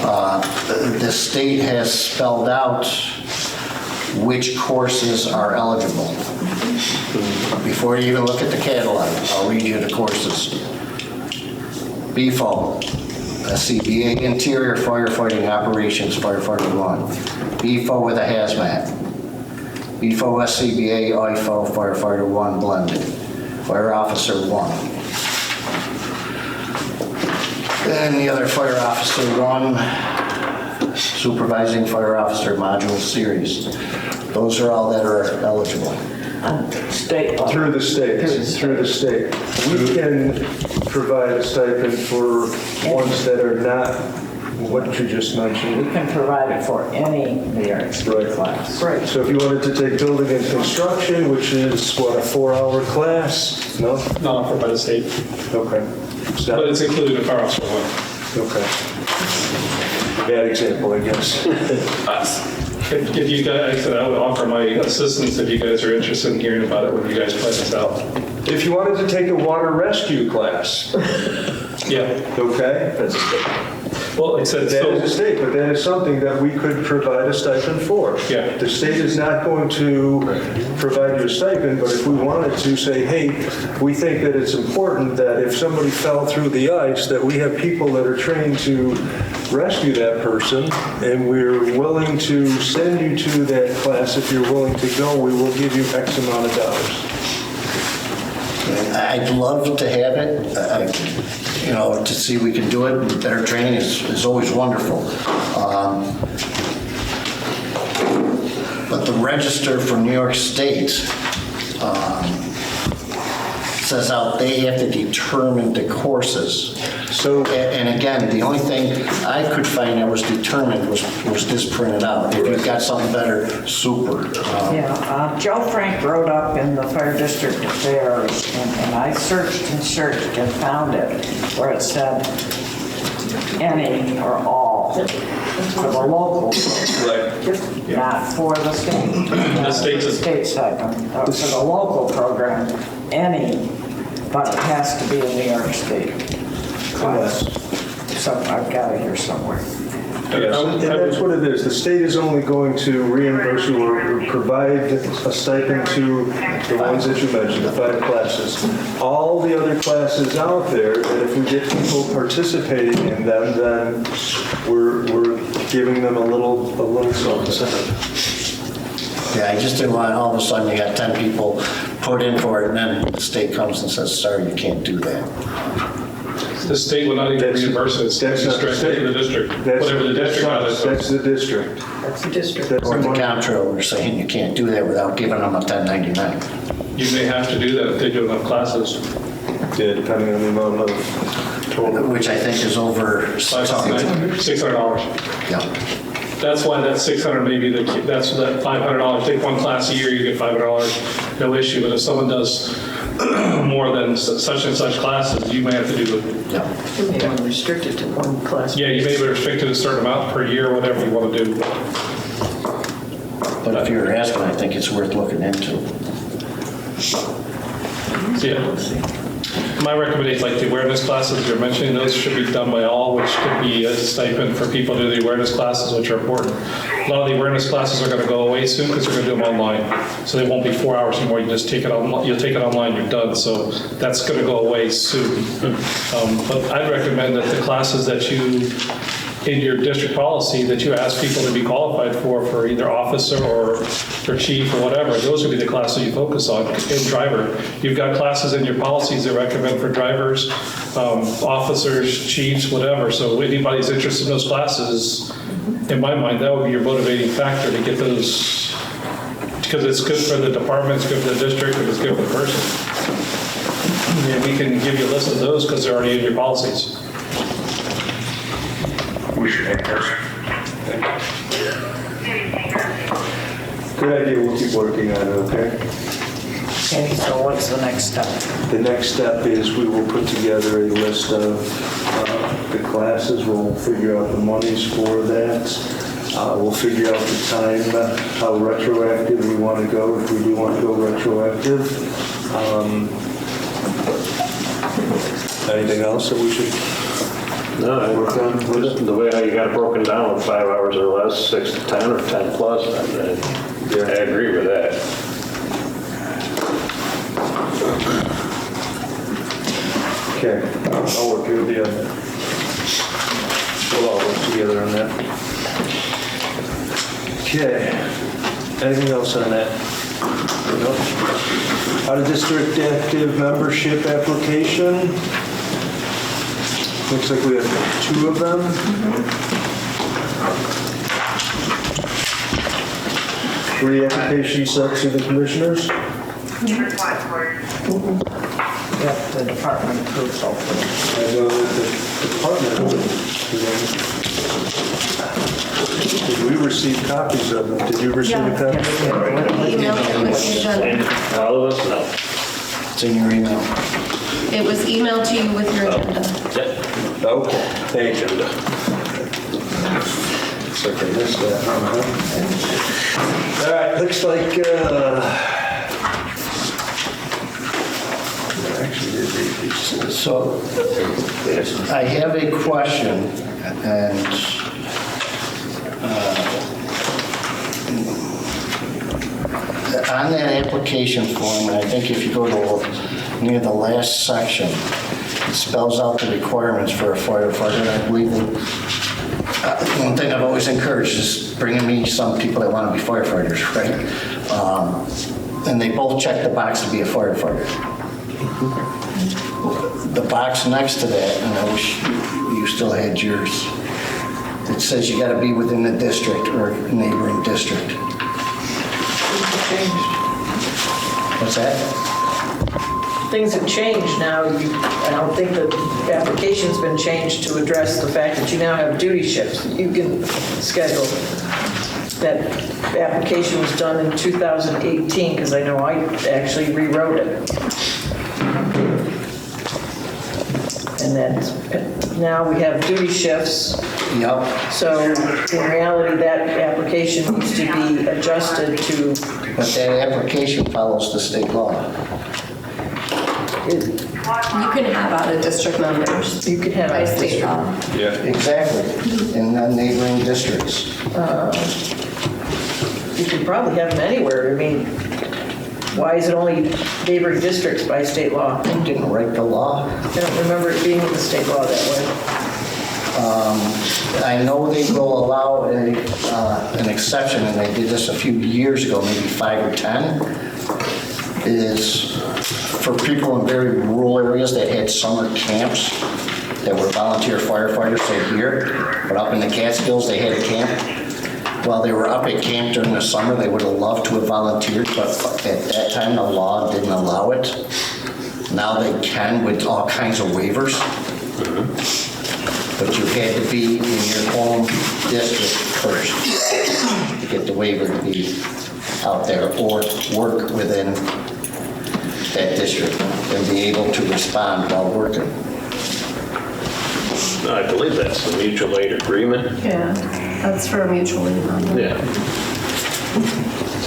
The state has spelled out which courses are eligible. Before you even look at the catalog, I'll read you the courses. BFO, SCBA Interior Firefighting Operations Firefighter 1. BFO with a hazmat. BFO SCBA IFO Firefighter 1 blended. Fire Officer 1. Then the other Fire Officer 1, Supervising Fire Officer Module Series. Those are all that are eligible. State level. Through the state. We can provide a stipend for ones that are not what you just mentioned. We can provide it for any New York State class. Right. So if you wanted to take building and construction, which is what, a 4-hour class? No? Not offered by the state, Okay. but it's included in Fire Officer 1. Okay. Bad example, I guess. If you guys, I would offer my assistance if you guys are interested in hearing about it when you guys plan this out. If you wanted to take a water rescue class, Yeah. okay? Well, it said That so. is a state, but that is something that we could provide a stipend for. Yeah. The state is not going to provide you a stipend, but if we wanted to say, hey, we think that it's important that if somebody fell through the ice, that we have people that are trained to rescue that person, and we're willing to send you to that class. If you're willing to go, we will give you X amount of dollars. I'd love to have it, to see we can do it. Better training is always wonderful. But the register for New York State says out they have to determine the courses. So, And again, the only thing I could find that was determined was this printed out. If you've got something better, super. Joe Frank wrote up in the Fire District Affairs, and I searched and searched and found it, where it said any or all for the local, not for the state. The state's The state stipend, for the local program, any, but it has to be a New York State class. So I've got it here somewhere. yes, and that's what it is. The state is only going to reimburse you or provide a stipend to the ones that you mentioned, the 5 classes. All the other classes out there, and if we get people participating in them, then we're giving them a little something. Yeah, I just didn't want all of a sudden you got 10 people put in for it, and then the state comes and says, sorry, you can't do that. The state will not even reimburse it. It's That's not the straight state. to the district. That's Whatever the district does. That's the district. That's the district. That's Or the money. comptroller saying you can't do that without giving them a 1099. You may have to do that if they do enough classes. Yeah, depending on the amount of total. Which I think is over $600. $600. Yeah. That's why that 600 maybe, that's that $500. Take one class a year, you get $500, no issue. But if someone does more than such and such classes, you may have to do it. Yeah. You may want to restrict it to one class. Yeah, you may be restricted a certain amount per year, whatever you want to do. But if you were asking, I think it's worth looking into. Yeah. My recommendation, like the awareness classes you're mentioning, those should be done by all, which could be a stipend for people to do the awareness classes, which are important. A lot of the awareness classes are going to go away soon because they're going to do them online. So they won't be 4 hours anymore. You just take it on, you'll take it online, you're done. So that's going to go away soon. But I'd recommend that the classes that you, in your district policy, that you ask people to be qualified for either officer or for chief or whatever, those would be the classes you focus on. In driver, you've got classes in your policies that recommend for drivers, officers, chiefs, whatever. So anybody's interested in those classes, in my mind, that would be your motivating factor to get those, because it's good for the department, it's good for the district, and it's good for the person. And we can give you a list of those because they're already in your policies. We should have those. Good idea, we'll keep working on it, okay? Okay, so what's the next step? The next step is we will put together a list of the classes, we'll figure out the monies for that. We'll figure out the time, how retroactive we want to go, if we do want to go retroactive. Anything else that we should No, work on? the way how you got it broken down, 5 hours or less, 6 to 10 or 10 plus, I agree with that. Okay, I'll work with you on that. We'll all work together on that. Okay, anything else on that? No? Out of district active membership application. Looks like we have 2 of them. Three applications sent to the commissioners. Yep, the department approves all of them. I know that the department, did we receive copies of them? Did you receive a copy? Email it with your agenda. And all of us, no. It's in your email. It was emailed to you with your agenda. Okay, thank you. Looks like I missed that. All right, looks like, actually did read these. So I have a question, and on that application form, and I think if you go to near the last section, it spells out the requirements for a firefighter. And I believe that one thing I've always encouraged is bringing me some people that want to be firefighters, right? And they both check the box to be a firefighter. The box next to that, and I wish you still had yours, it says you got to be within the district or neighboring district. What's that? Things have changed now. I don't think the application's been changed to address the fact that you now have duty shifts that you can schedule. That application was done in 2018, because I know I actually rewrote it. And that now we have duty shifts. Yep. So in reality, that application needs to be adjusted to. But that application follows the state law. You can have out-of-district members. You could have by state law. Yeah. Exactly. In the neighboring districts. You could probably have them anywhere. I mean, why is it only neighboring districts by state law? They didn't write the law. I don't remember it being in the state law that way. I know they will allow an exception, and they did this a few years ago, maybe 5 or 10, is for people in very rural areas that had summer camps that were volunteer firefighters, say here, but up in the Catskills, they had a camp. While they were up at camp during the summer, they would have loved to have volunteered, but at that time, the law didn't allow it. Now they can with all kinds of waivers. But you had to be in your home district first to get the waiver to be out there or work within that district and be able to respond while working. I believe that's the mutual aid agreement. Yeah, that's for mutual aid. Yeah.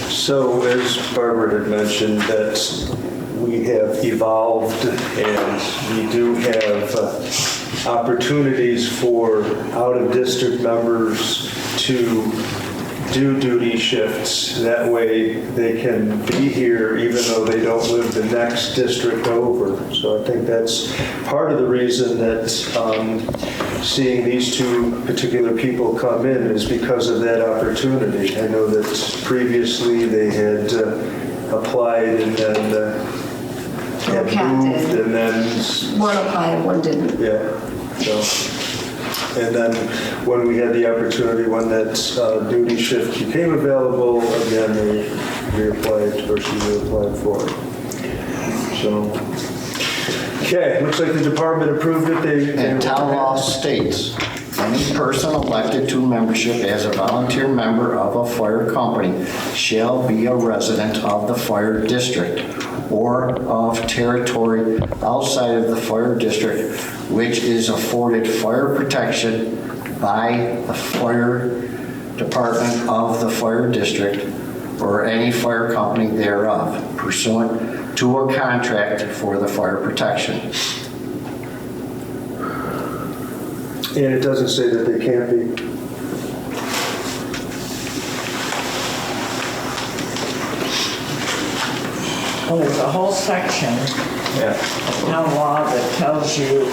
So as Barbara had mentioned, that's we have evolved and we do have opportunities for out-of-district members to do duty shifts. That way they can be here even though they don't live the next district over. So I think that's part of the reason that seeing these two particular people come in is because of that opportunity. I know that previously they had applied and then had moved and then... One applied, one didn't. Yeah, so... And then when we had the opportunity, when that duty shift became available, again, they reapplied, or she reapplied for it. So, okay, looks like the department approved it. And town law states, any person elected to membership as a volunteer member of a fire company shall be a resident of the fire district or of territory outside of the fire district which is afforded fire protection by the fire department of the fire district or any fire company thereof pursuant to a contract for the fire protection. And it doesn't say that they can't be. Well, there's a whole section of town law that tells you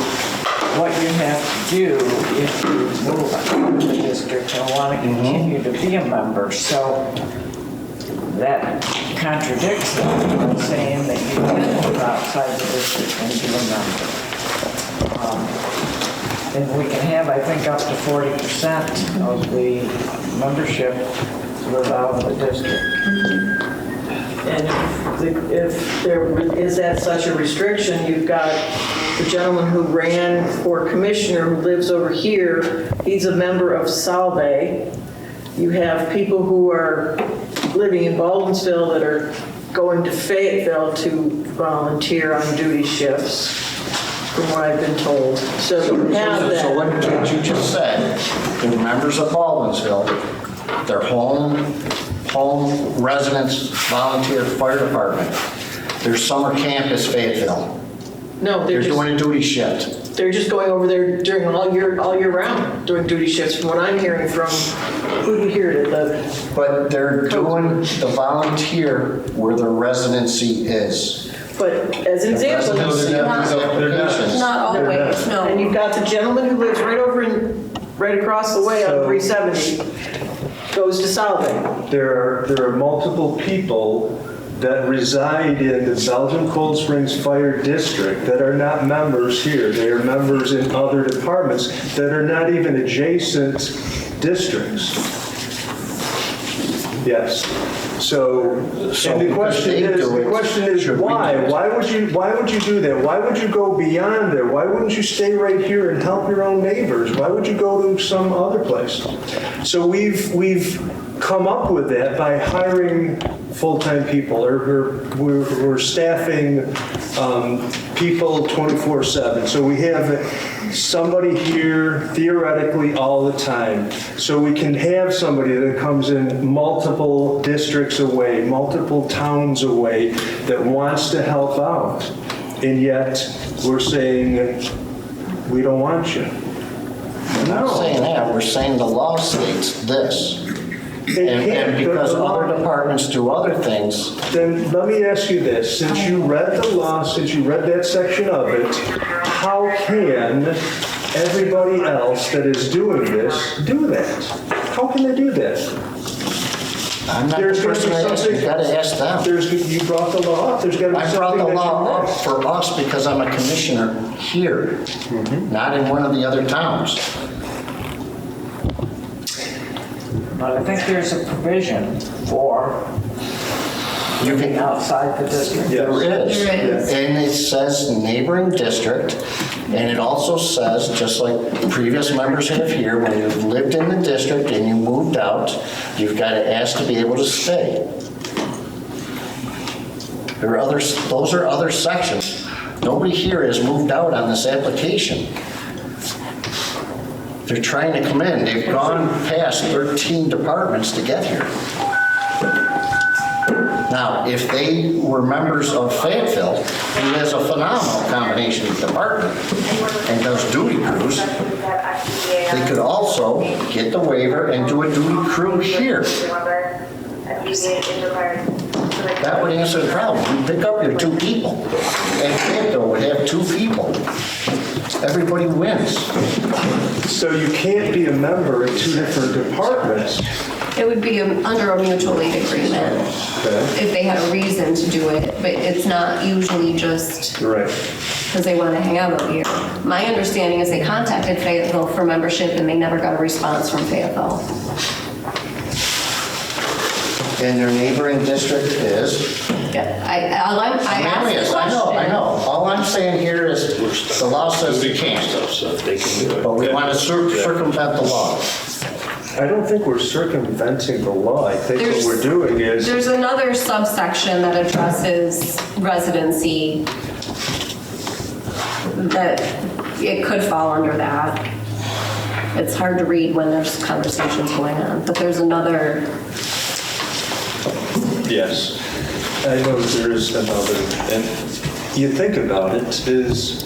what you have to do if you move out of the district and want to continue to be a member. So that contradicts them saying that you can move outside the district and be a member. And we can have, I think, up to 40% of the membership live out of the district. And if there is that such a restriction, you've got the gentleman who ran for commissioner who lives over here, he's a member of Salve. You have people who are living in Baldwinsville that are going to Fayetteville to volunteer on duty shifts, from what I've been told. So you have that. So what you just said, the members of Baldwinsville, their home residence volunteer fire department, their summer camp is Fayetteville. No, They're doing a duty shift. They're just going over there during all year round, doing duty shifts, from what I'm hearing from, who do you hear it? But they're doing the volunteer where their residency is. But as an example, Not always, no. and you've got the gentleman who lives right across the way on 370, goes to Salve. There are multiple people that reside in the Belgium Cold Springs Fire District that are not members here. They are members in other departments that are not even adjacent districts. Yes. So and the question is why? Why would you do that? Why would you go beyond there? Why wouldn't you stay right here and help your own neighbors? Why would you go to some other place? So we've come up with that by hiring full-time people, or we're staffing people 24/7. So we have somebody here theoretically all the time. So we can have somebody that comes in multiple districts away, multiple towns away, that wants to help out. And yet we're saying, we don't want you. We're not saying that, we're saying the law states this. And because other departments do other things. Then let me ask you this, since you read the law, since you read that section of it, how can everybody else that is doing this do that? How can they do that? I'm not the person to ask, you've got to ask them. You brought the law up, there's got to be I something brought the that law you up missed. for us because I'm a commissioner here, not in one of the other towns. But I think there's a provision for living outside the district. There is. There is. And it says neighboring district, and it also says, just like previous members have here, when you've lived in the district and you moved out, you've got to ask to be able to stay. There are others, those are other sections. Nobody here has moved out on this application. They're trying to come in. They've gone past 13 departments to get here. Now, if they were members of Fayetteville, who has a phenomenal combination department and does duty crews, they could also get the waiver and do a duty crew here. That would answer the problem. You pick up your 2 people, and Fayetteville would have 2 people. Everybody wins. So you can't be a member in 2 different departments. It would be under a mutual aid agreement if they had a reason to do it, but it's not usually just Right. because they want to hang out over here. My understanding is they contacted Fayetteville for membership and they never got a response from Fayetteville. And their neighboring district is? Yeah, I asked the question. I know. All I'm saying here is the law says you can't, So if they can do it. but we want to circumvent the law. I don't think we're circumventing the law. I think There's- what we're doing is, There's another subsection that addresses residency that it could fall under that. It's hard to read when there's conversations going on, but there's another, yes, I know there is another, and you think about it, is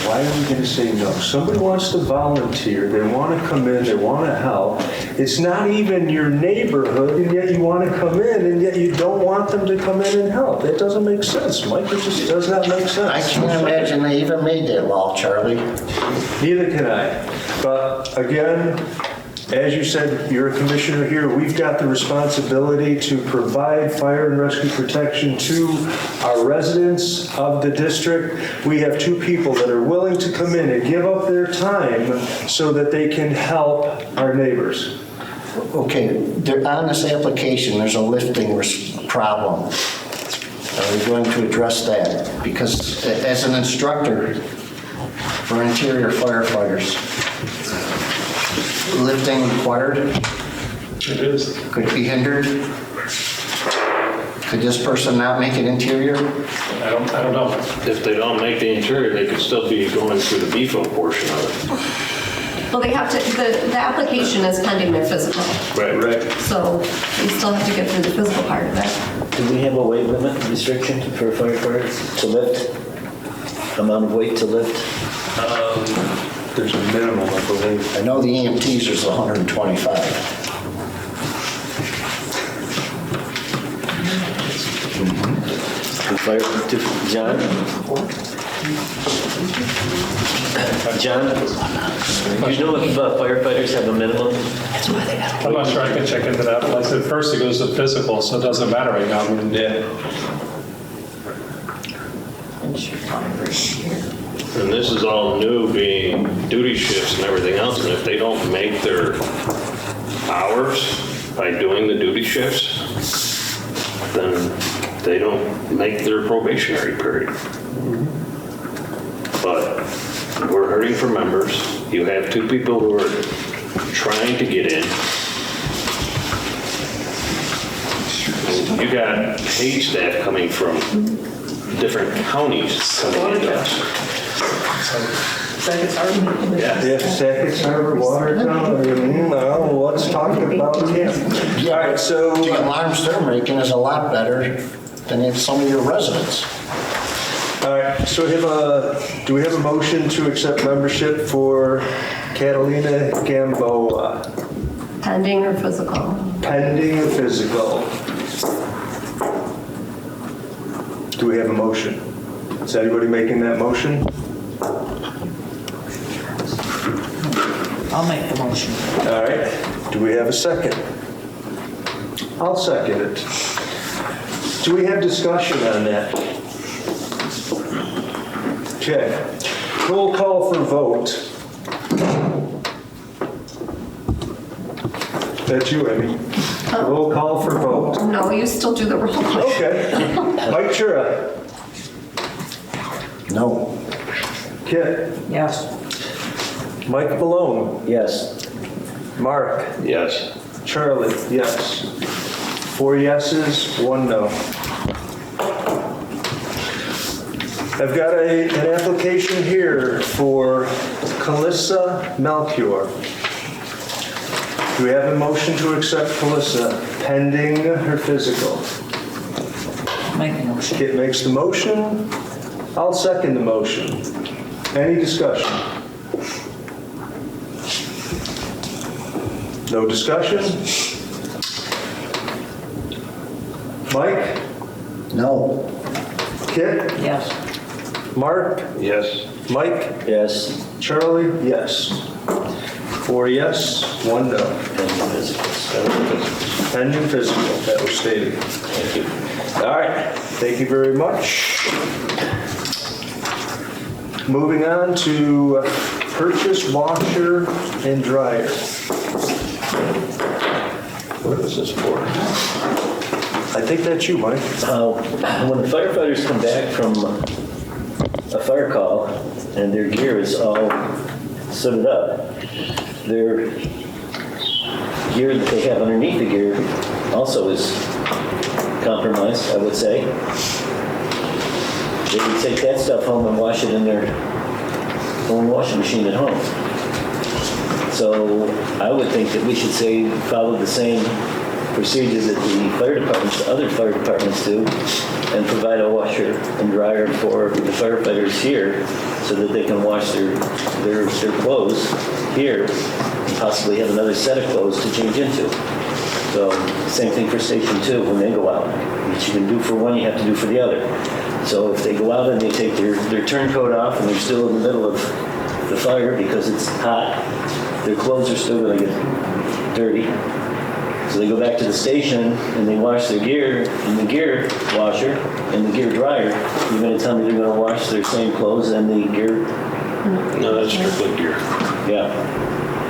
why are we going to say no? Somebody wants to volunteer, they want to come in, they want to help. It's not even your neighborhood, and yet you want to come in, and yet you don't want them to come in and help. That doesn't make sense, Mike. It just does not make sense. I can't imagine they even made that law, Charlie. Neither can I. But again, as you said, you're a commissioner here, we've got the responsibility to provide fire and rescue protection to our residents of the district. We have 2 people that are willing to come in and give up their time so that they can help our neighbors. Okay, on this application, there's a lifting problem. Are we going to address that? Because as an instructor for interior firefighters, lifting required? It is. Could it be hindered? Could this person not make it interior? I don't know. If they don't make the interior, they could still be going through the BFO portion of it. well, they have to, the application is pending their physical. Right. So you still have to get through the physical part of it. Do we have a weight limit restriction for firefighters to lift? Amount of weight to lift? There's a minimum, I believe. I know the EMTs is 125. John? John, you know if firefighters have a minimum? I'm not sure, I can check into that. Like I said, first it goes to physical, so it doesn't matter right now. I mean, And this is all new, being duty shifts and everything else, and if they don't make their hours by doing the duty shifts, then they don't make their probationary period. But we're hurting for members. You have 2 people who are trying to get in. And you got paid staff coming from different counties coming into us. Yeah, Sackets Harbor, Watertown, let's talk about camp. All right, so, The alarms they're making is a lot better than if some of your residents. all right, so do we have a motion to accept membership for Catalina Gamboa, Pending or physical? pending a physical? Do we have a motion? Is anybody making that motion? I'll make the motion. All right, do we have a second? I'll second it. Do we have discussion on that? Okay, roll call for vote. That's you, Amy. Roll call for vote. No, you still do the roll call. Okay, Mike Chura, No. Kit, Yes. Mike Malone, Yes. Mark, Yes. Charlie, yes. 4 yeses, 1 no. I've got an application here for Calissa Melchior. Do we have a motion to accept Calissa pending her physical? Make a motion. Kit makes the motion. I'll second the motion. Any discussion? No discussion? Mike? No. Kit? Yes. Mark? Yes. Mike? Yes. Charlie? Yes. 4 yes, 1 no. Pending physical, that was stated. Thank you. All right, thank you very much. Moving on to purchase washer and dryer. What is this for? I think that's you, Mike. When the firefighters come back from a fire call and their gear is all suited up, their gear that they have underneath the gear also is compromised, I would say. They can take that stuff home and wash it in their own washing machine at home. So I would think that we should say follow the same procedure that the fire departments, other fire departments do, and provide a washer and dryer for the firefighters here so that they can wash their clothes here and possibly have another set of clothes to change into. So same thing for Station 2 when they go out. What you can do for one, you have to do for the other. So if they go out and they take their turncoat off and they're still in the middle of the fire because it's hot, their clothes are still going to get dirty. So they go back to the station and they wash their gear in the gear washer and the gear dryer. You're going to tell me they're going to wash their same clothes and the gear? No, that's strictly gear. Yeah.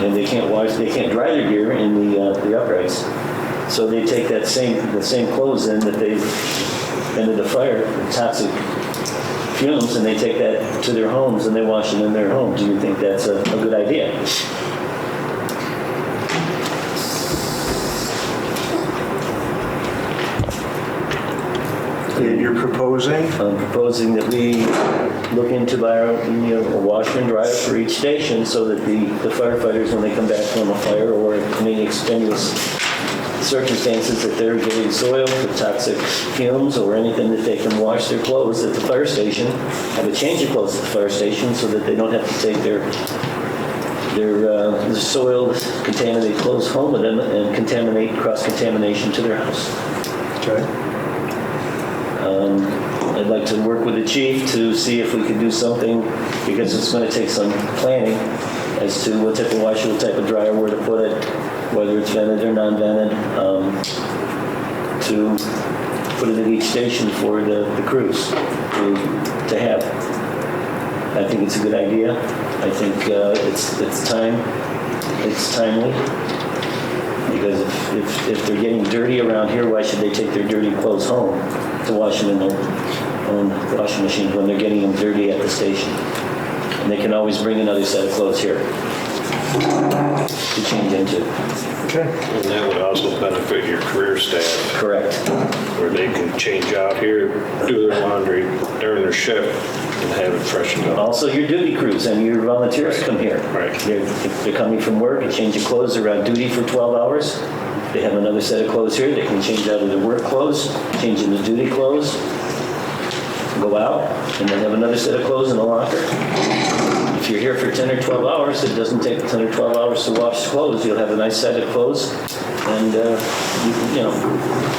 And they can't dry their gear in the uprights. So they take the same clothes in that they've ended the fire, toxic fumes, and they take that to their homes and they wash them in their home. Do you think that's a good idea? You're proposing? I'm proposing that we look into buying a washer and dryer for each station so that the firefighters, when they come back from a fire or any extenuous circumstances, that they're getting soil with toxic fumes or anything, that they can wash their clothes at the fire station, have a change of clothes at the fire station so that they don't have to take their soiled, contaminated clothes home with them and cross-contamination to their house. Okay. I'd like to work with the chief to see if we can do something, because it's going to take some planning as to what type of washer, what type of dryer, where to put it, whether it's vented or non-vented, to put it at each station for the crews to have. I think it's a good idea. I think it's timely. Because if they're getting dirty around here, why should they take their dirty clothes home to wash them in their own washing machine when they're getting them dirty at the station? And they can always bring another set of clothes here to change into. Okay. And that would also benefit your career staff, Correct. where they can change out here, do their laundry during their shift, and have it freshened up. Also, your duty crews and your volunteers come here. Right. They're coming from work, they change their clothes, they're on duty for 12 hours. They have another set of clothes here. They can change out of their work clothes, change into duty clothes, go out, and then have another set of clothes in the locker. If you're here for 10 or 12 hours, it doesn't take 10 or 12 hours to wash clothes. You'll have a nice set of clothes, and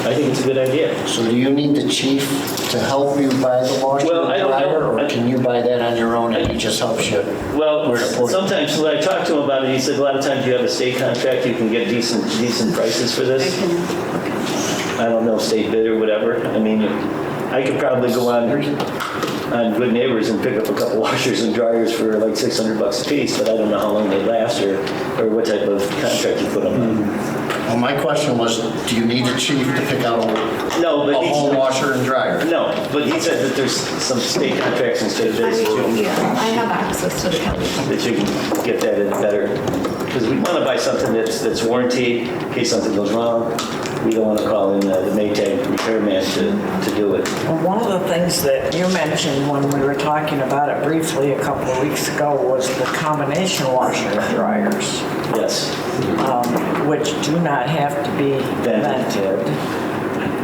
I think it's a good idea. So do you need the chief to help you buy the washer Well, I and don't dryer, know. or can you buy that on your own and he just helps you? Well, Where to put it? sometimes when I talk to him about it, he said a lot of times you have a state contract, you can get decent prices for this. I don't know, state bid or whatever. I mean, I could probably go on Good Neighbors and pick up a couple washers and dryers for like $600 a piece, but I don't know how long they last or what type of contract you put them on. Well, my question was, do you need a chief to pick out No, but a whole washer and dryer? No, but he said that there's some state contracts and state bids that I have access to the county. you can get that in better. Because we want to buy something that's warranted in case something goes wrong. We don't want to call in the Maytag repairman to do it. Well, one of the things that you mentioned when we were talking about it briefly a couple of weeks ago was the combination washer and dryers, Yes. which do not have to be vented.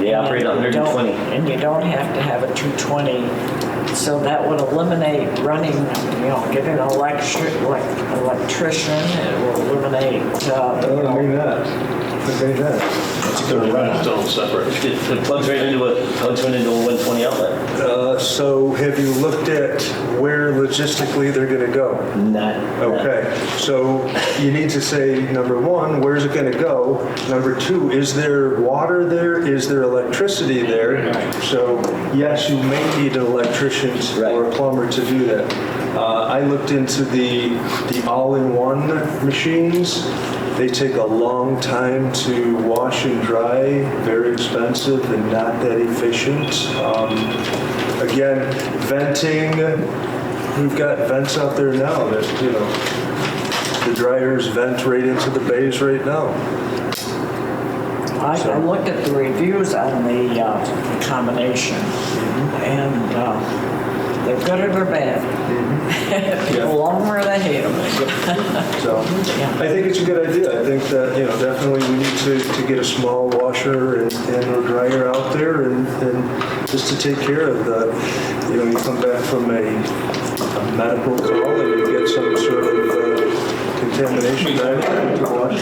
They operate on 120. And you don't have to have a 220. So that would eliminate running, getting an electrician. It will eliminate, Maybe that. It's a good run. It's all separate. It plugs right into a 120 outlet. So have you looked at where logistically they're going to go? Not. Okay, so you need to say, number one, where's it going to go? Number two, is there water there? Is there electricity there? So yes, you may need an electrician or a plumber to do that. I looked into the all-in-one machines. They take a long time to wash and dry, very expensive and not that efficient. Again, venting, we've got vents out there now that, the dryers vent right into the bays right now. I looked at the reviews on the combination, and they're good or they're bad. People love them or they hate them. So I think it's a good idea. I think that, definitely we need to get a small washer and or dryer out there and just to take care of the, you come back from a medical call and you get some sort of contamination back to wash.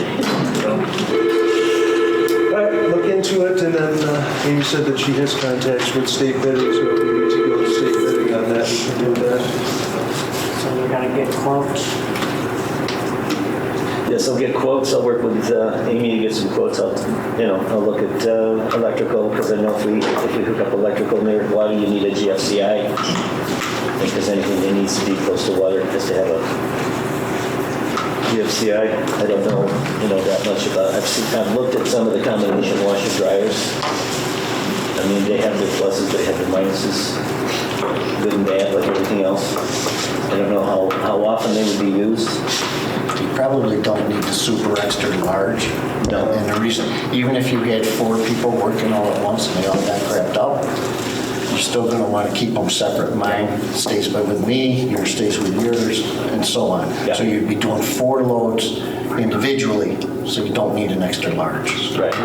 All right, look into it, and then Amy said that she has contacts with state bidding, so if we need to go to state bidding on that, we can do that. So we're gonna get quotes. Yes, I'll get quotes. I'll work with Amy to get some quotes. I'll look at electrical, because I know if we hook up electrical near water, you need a GFCI. If there's anything that needs to be close to water, just to have a GFCI. I don't know, that much about. I've looked at some of the combination washer dryers. I mean, they have their pluses, they have their minuses, good and bad, like everything else. I don't know how often they would be used. You probably don't need the super extra large. No. And the reason, even if you had 4 people working all at once and they all got crapped up, you're still going to want to keep them separate. Mine stays with me, yours stays with yours, and so on. Yeah. So you'd be doing 4 loads individually, so you don't need an extra large. Right.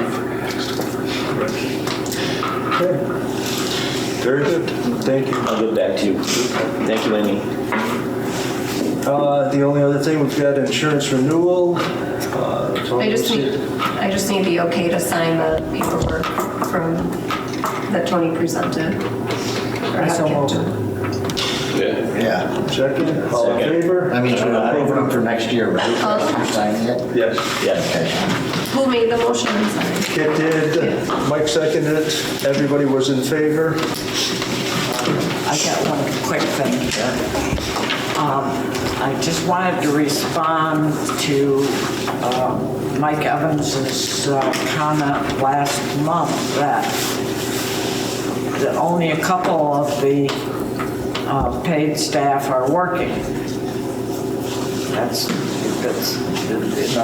Okay. Very good. Thank you. I'll get back to you. Thank you, Amy. The only other thing, we've got insurance renewal. I just need the okay to sign the paperwork that Tony presented. Or have Kim do. Yeah. Second, all in favor? That means we're approving them for next year, right? You're signing it? Yes. Yeah. Okay. Who made the motion? I'm sorry. Kit did, Mike seconded it, everybody was in favor. I got one quick thing here. I just wanted to respond to Mike Evans's comment last month that only a couple of the paid staff are working. That's in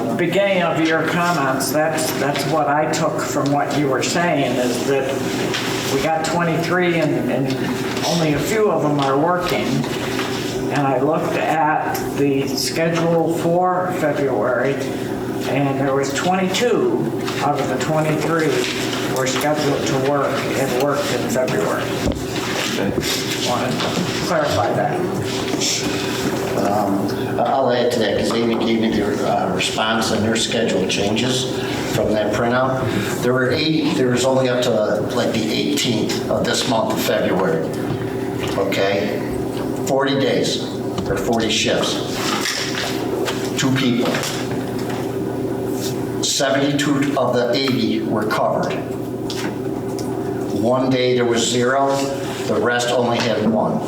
the beginning of your comments, that's what I took from what you were saying, is that we got 23 and only a few of them are working. And I looked at the schedule for February, and there was 22 out of the 23 were scheduled to work and worked in February. Wanted to clarify that. I'll add to that because Amy gave me the response and their schedule changes from that printout. There was only up to like the 18th of this month of February. Okay? 40 days or 40 shifts. 2 people. 72 of the 80 were covered. 1 day there was 0, the rest only had 1.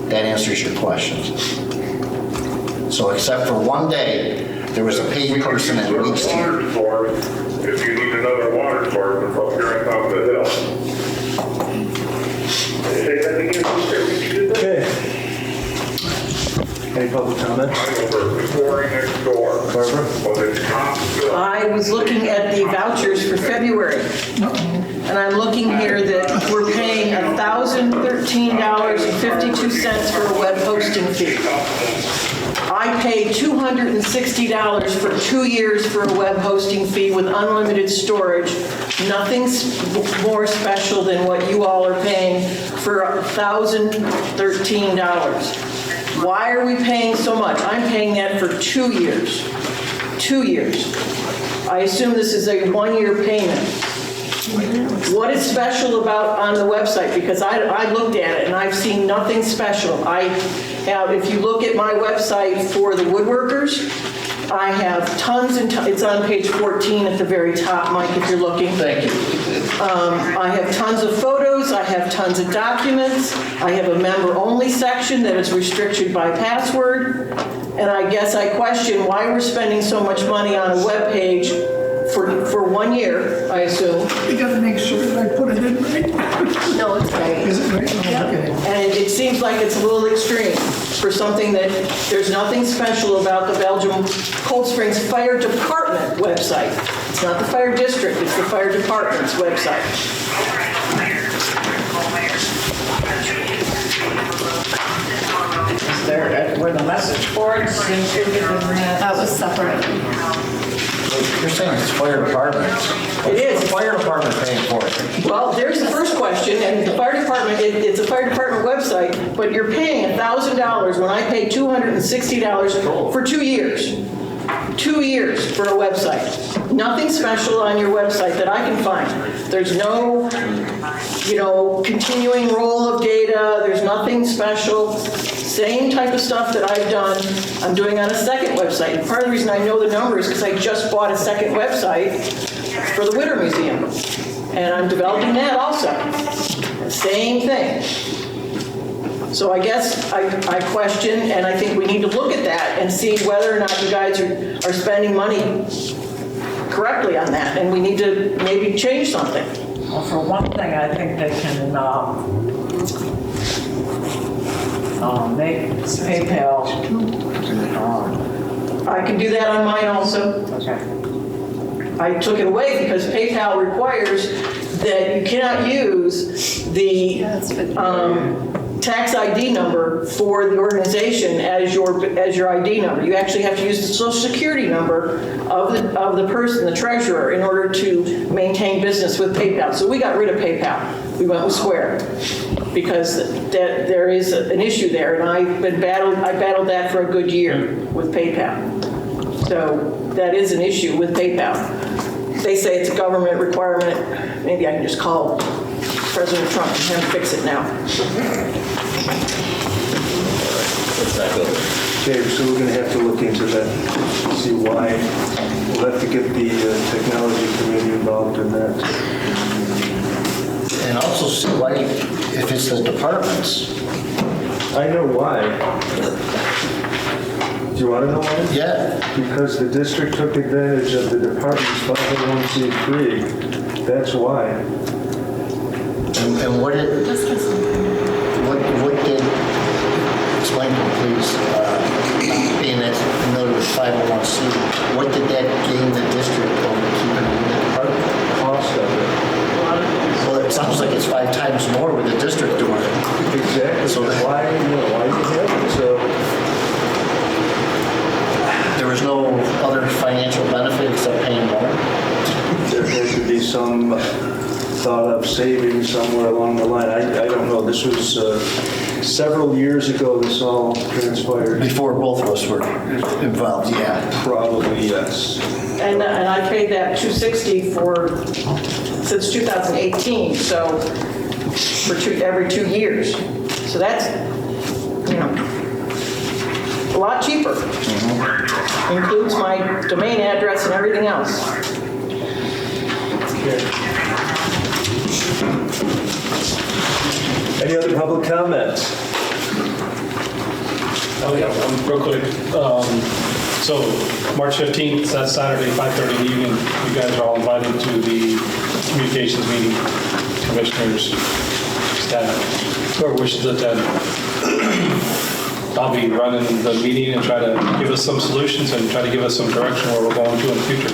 That answers your question. So except for 1 day, there was a paid person at least here. If you need another water source from here on top of the hill. Say that again, Okay. Any public comments? next door. Barbara? I was looking at the vouchers for February, and I'm looking here that we're paying $1,013.52 for a web hosting fee. I pay $260 for 2 years for a web hosting fee with unlimited storage. Nothing's more special than what you all are paying for $1,013. Why are we paying so much? I'm paying that for 2 years. 2 years. I assume this is a 1-year payment. What is special about on the website? Because I looked at it and I've seen nothing special. I have, if you look at my website for the woodworkers, I have tons and tons, it's on page 14 at the very top, Mike, if you're looking. Thank you. I have tons of photos, I have tons of documents, I have a member-only section that is restricted by password, and I guess I question why we're spending so much money on a web page for 1 year, I assume. You gotta make sure that I put it in right. No, it's right. Is it right? Okay. And it seems like it's a little extreme for something that there's nothing special about the Belgium Cold Springs Fire Department website. It's not the fire district, it's the fire department's website. Is there, were the message boards included in that? That was separate. You're saying it's fire department. It is. The fire department paying for it. Well, there's the first question, and the fire department, it's a fire department website, but you're paying $1,000 when I pay $260 for 2 years. 2 years for a website. Nothing special on your website that I can find. There's no, continuing roll of data. There's nothing special. Same type of stuff that I've done, I'm doing on a second website. And part of the reason I know the numbers is because I just bought a second website for the Witter Museum. And I'm developing that also. Same thing. So I guess I question, and I think we need to look at that and see whether or not you guys are spending money correctly on that, and we need to maybe change something. Well, for one thing, I think they can make PayPal. I can do that on mine also. Okay. I took it away because PayPal requires that you cannot use the tax ID number for the organization as your ID number. You actually have to use the social security number of the person, the treasurer, in order to maintain business with PayPal. So we got rid of PayPal. We went with Square because there is an issue there, and I battled that for a good year with PayPal. So that is an issue with PayPal. They say it's a government requirement. Maybe I can just call President Trump and have him fix it now. Okay, so we're gonna have to look into that, see why. We'll have to get the technology committee involved in that. And also see why, if it's the departments. I know why. Do you want to know why? Yeah. Because the district took advantage of the department's 501c3. That's why. And what did, explain to me, please, being that noted with 501c, what did that gain the district over keeping it in the department? Cost of it. Well, it sounds like it's 5 times more with the district doing it. Exactly. So why you have it? So there was no other financial benefit except paying more? there has to be some thought of saving somewhere along the line. I don't know. This was several years ago this all transpired. Before both of us were involved, yeah. Probably, yes. And I paid that $260 since 2018, so for every 2 years. So that's, a lot cheaper. Includes my domain address and everything else. Any other public comments? Oh, yeah, real quick. So March 15th, that's Saturday, 5:30 in the evening. You guys are all invited to the communications meeting, commissioners, staff, whoever wishes to attend. I'll be running the meeting and try to give us some solutions and try to give us some direction where we're going to in the future.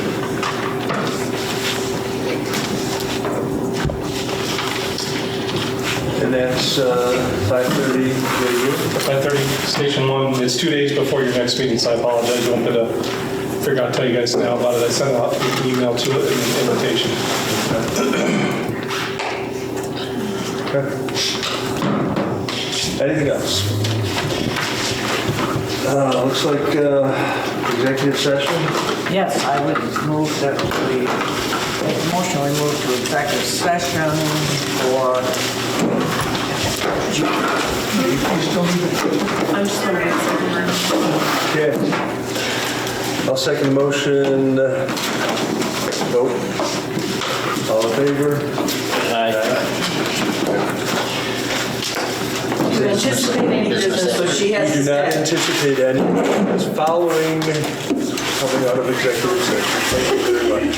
And that's 5:30 radio. 5:30, Station 1. It's 2 days before your next meeting, so I apologize. I wanted to figure out, tell you guys now about it. I sent out an email to it and an invitation. Okay. Anything else? Looks like executive session. Yes, I would move that we make a motion, we move to executive session for, I'm just going to Okay. I'll second the motion. Vote. All in favor? Do you anticipate any business, so she has We to do not stay? anticipate any business following coming out of executive session. Thank you very much.